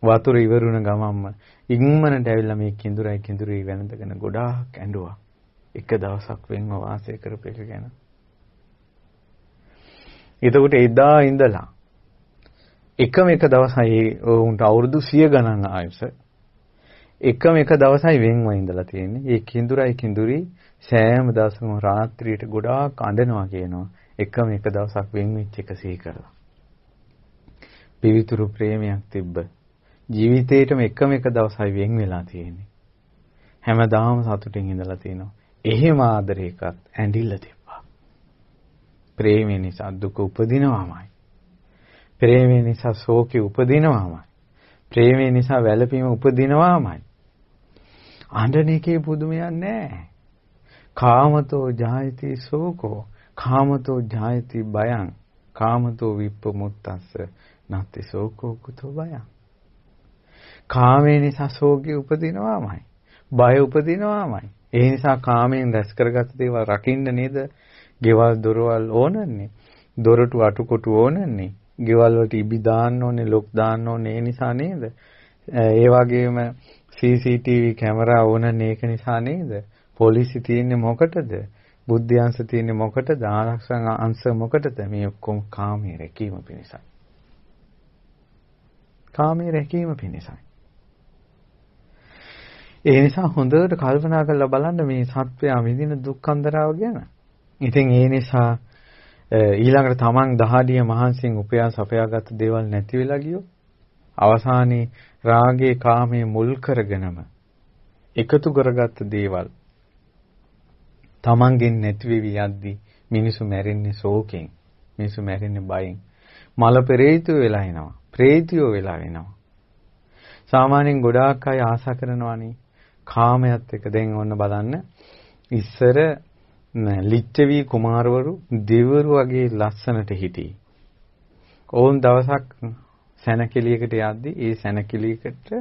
වතුර ඉවරුණ ගමන්ම ඉක්මනට ඇවිල්ලා මේ කිඳුරයි කිඳුරි වෙනදගෙන ගොඩාක් ඇඬුවා. එක දවසක් වෙන්ව වාසය කරපු එක ගැන. එතකොට එදා ඉඳලා එකම එක දවසයි උන්ට අවුරුදු 100 ගණන් ආයුෂ එකම එක දවසයි වෙන්ව ඉඳලා තියෙන්නේ. ඒ කිඳුරයි කිඳුරි සෑම දවසකම රාත්‍රියට ගොඩාක් අඬනවා කියනවා. එකම එක දවසක් වෙන් වෙච්ච එක සිහි කරලා. පිවිතුරු ප්‍රේමයක් තිබ්බ. ජීවිතේටම එකම එක දවසයි වෙන් වෙලා තියෙන්නේ. හැමදාම සතුටින් ඉඳලා තිනවා. එහෙම ආදරයකත් ඇඬිල්ල තිබ්බා. ප්‍රේමය නිසා දුක උපදිනවාමයි. ප්‍රේමය නිසා ශෝකේ උපදිනවාමයි. ප්‍රේමය නිසා වැළපීම උපදිනවාමයි. අඬන එකේ පුදුමයක් නැහැ. කාමතෝ ජායති ශෝකෝ කාමතෝ ජායති බයං කාමතෝ විප්පමුත්තස්ස නත්ති ශෝකෝ කුතෝ බයං. කාමේ නිසා ශෝකේ උපදිනවාමයි. බය උපදිනවාමයි. ඒ නිසා කාමයෙන් රැස් කරගත් දේවල් රකින්න නේද? ගෙවල් දොරවල් ඕනන්නේ. දොරටු අටුකොටු ඕනන්නේ. ගෙවල් වලට ඉබි දාන්න ඕනේ, ලොක් දාන්න ඕනේ. ඒ නිසා නේද? ඒ වගේම CCTV කැමරා ඕනන්නේ ඒක නිසා නේද? පොලිසිය තියෙන්නේ මොකටද? බුද්ධ අංශ තියෙන්නේ මොකටද? ආරක්ෂක අංශ මොකටද? මේ ඔක්කොම කාමයේ රැකීම පිණිසයි. කාමයේ රැකීම පිණිසයි. ඒ නිසා හොඳට කල්පනා කරලා බලන්න මේ සත්වයා විඳින දුක් අන්දරාව ගැන. ඉතින් ඒ නිසා ඊළඟට තමන් දහඩිය මහන්සියෙන් උපයා සපයාගත් දේවල් නැති වෙලා ගියෝ. අවසානයේ රාගයේ කාමයේ මුල් කරගෙනම එකතු කරගත් දේවල් තමන්ගෙන් නැති වෙවි යද්දී මිනිසු මැරෙන්නේ ශෝකයෙන්. මිනිසු මැරෙන්නේ බයෙන්. මල පෙරේතයෝ වෙලා එනවා. ප්‍රේතයෝ වෙලා වෙනවා. සාමාන්‍යයෙන් ගොඩාක් අය ආශා කරනවානේ කාමයට එක. දැන් ඔන්න බලන්න ඉස්සර ලිච්ඡවි කුමාරවරු දෙවරු වගේ ලස්සනට හිටියේ. ඕන් දවසක් සැනකෙලියකට යද්දී ඒ සැනකෙලියකට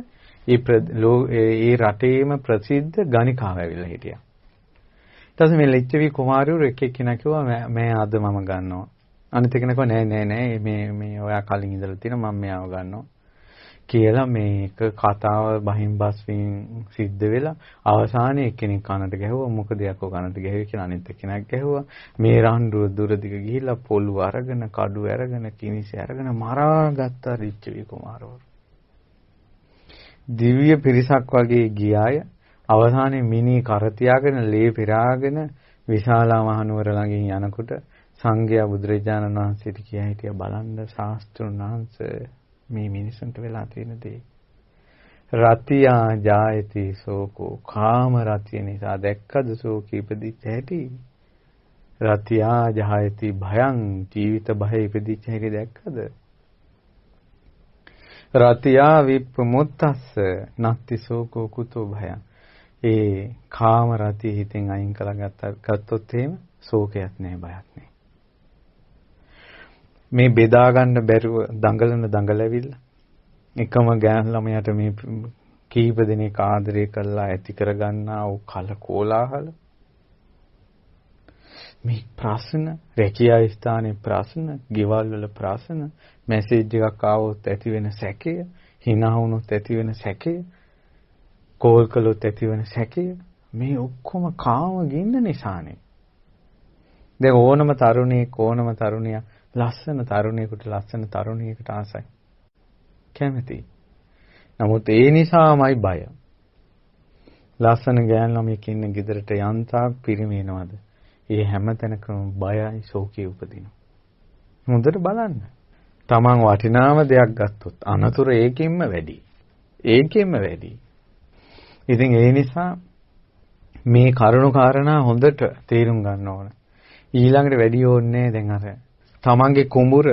ඒ රටේම ප්‍රසිද්ධ ගණිකාව ඇවිල්ලා හිටියා. ඊට පස්සේ මේ ලිච්ඡවි කුමාරවරු එක එක්කෙනා කිව්වා මම අද මම ගන්නවා. අනිත් එකෙනා කිව්වා නෑ මේ ඔයා කලින් ඉඳලා තියෙන මම මෙයාව ගන්නවා. කියලා මේක කතාව බහින් බස් වීම සිද්ධ වෙලා අවසානයේ එක්කෙනෙක් කනට ගැහුවා. මොකද යකෝ කනට ගැහුවේ කියලා අනිත් එක්කෙනෙක් ගැහුවා. මේ රණ්ඩුව දුර දිග ගිහිල්ලා පොළු අරගෙන කඩු අරගෙන කිනිසි අරගෙන මරාගත්ත රිච්චවි කුමාරවරු. දිව්‍ය පිරිසක් වගේ ගියාය. අවසානයේ මිනි කර තියාගෙන ලේ පෙරාගෙන විශාලා මහනුවර ළඟින් යනකොට සංඝයා බුදුරජාණන් වහන්සේට කියා හිටියා බලන්න ශාස්ත්‍රුන් වහන්සේ මේ මිනිසුන්ට වෙලා තියෙන දේ. රතියා ජායති සෝකෝ කාම රතිය නිසා දැක්කද සෝකී ඉපදිච්ච හැටි. රතියා ජායති භයං ජීවිත භය ඉපදිච්ච හැටි දැක්කද. රතියා විප්පමුත්තස්ස නත්ති සෝකෝ කුතෝ භයං. ඒ කාම රතිය හිතෙන් අයින් කළා ගත්තොත් එහෙම ශෝකයක් නැහැ බයක් නැහැ. මේ බෙදා ගන්න බැරුව දඟලවිල්ල එකම ගෑන් ළමයාට මේ කීප දෙනෙක් ආදරය කරලා ඇති කරගන්නා වූ කලකෝලාහල මේ ප්‍රශ්න රැකියා ස්ථානයේ ප්‍රශ්න ගෙවල් වල ප්‍රශ්න මැසේජ් එකක් ආවොත් ඇති වෙන සැකය hina වුණොත් ඇති වෙන සැකය, කෝල් කළොත් ඇති වෙන සැකය, මේ ඔක්කොම කාම ගින්න නිසානේ. දැන් ඕනම තරුණියක් ලස්සන තරුණියෙකුට ලස්සන තරුණියකට ආසයි. කැමති. නමුත් ඒ නිසාමයි බය. ලස්සන ගෑන් ළමයෙක් ඉන්න ගෙදරට යන්තාක් පිරිමිනවද? ඒ හැමතැනකම බයයි ශෝකී උපදිනවා. හොඳට බලන්න. Taman වටිනාම දෙයක් ගත්තොත් අනතුරු ඒකෙන්ම වැඩි. ඉතින් ඒ නිසා මේ කරුණු කාරණා හොඳට තේරුම් ගන්න ඕන. ඊළඟට වැඩි ඕනේ දැන් අර තමන්ගේ කුඹුර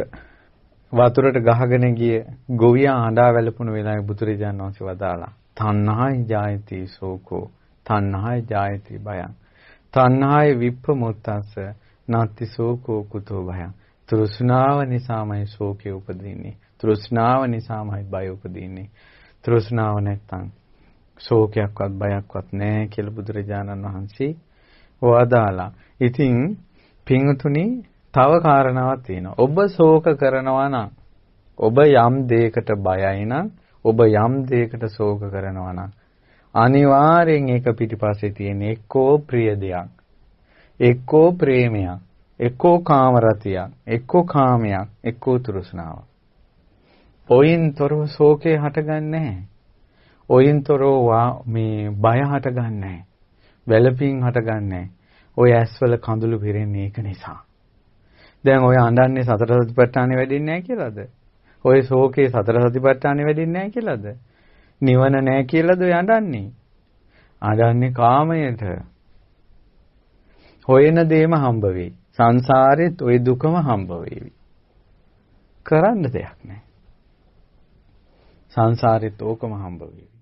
වතුරට ගහගෙන ගිය ගොවියා හඬා වැළපුණු වෙලාවේ බුදුරජාණන් වහන්සේ වදාලා තණ්හායි ජායති සෝකෝ තණ්හායි ජායති භයං තණ්හායි විප්පමුත්තස්ස නත්ති සෝකෝ කුතෝ භයං තෘෂ්ණාව නිසාමයි ශෝකය උපදින්නේ තෘෂ්ණාව නිසාමයි බය උපදින්නේ තෘෂ්ණාව නැත්තම් ශෝකයක්වත් බයක්වත් නැහැ කියලා බුදුරජාණන් වහන්සේ වදාලා. ඉතින් පින්තුනි තව කාරණාවක් තියෙනවා. ඔබ ශෝක කරනවා නම් ඔබ යම් දෙයකට බයයි නම් ඔබ යම් දෙයකට ශෝක කරනවා නම් අනිවාර්යෙන් ඒක පිටිපස්සේ තියෙන එක්කෝ ප්‍රිය දෙයක්, එක්කෝ ප්‍රේමයක්, එක්කෝ කාමරතියක්, එක්කෝ කාමයක්, එක්කෝ තෘෂ්ණාවක්. ඔයින්තරව ශෝකේ හටගන්නේ නැහැ. ඔයින්තරව මේ බය හටගන්නේ නැහැ. වැළපීම් හටගන්නේ නැහැ. ඔය ඇස්වල කඳුළු පිරෙන්නේ ඒක නිසා. දැන් ඔය අඬන්නේ සතර සතිපට්ඨානෙ වැඩින්නේ නැහැ කියලාද? ඔය ශෝකේ සතර සතිපට්ඨානෙ වැඩින්නේ නැහැ කියලාද? නිවන නැහැ කියලාද ඔය අඬන්නේ? අඬන්නේ කාමයට. හොයන දේම හම්බ වෙයි. සංසාරෙත් ওই දුකම හම්බ වෙවි. කරන්න දෙයක් නැහැ. සංසාරෙත් ඕකම හම්බ වෙවි.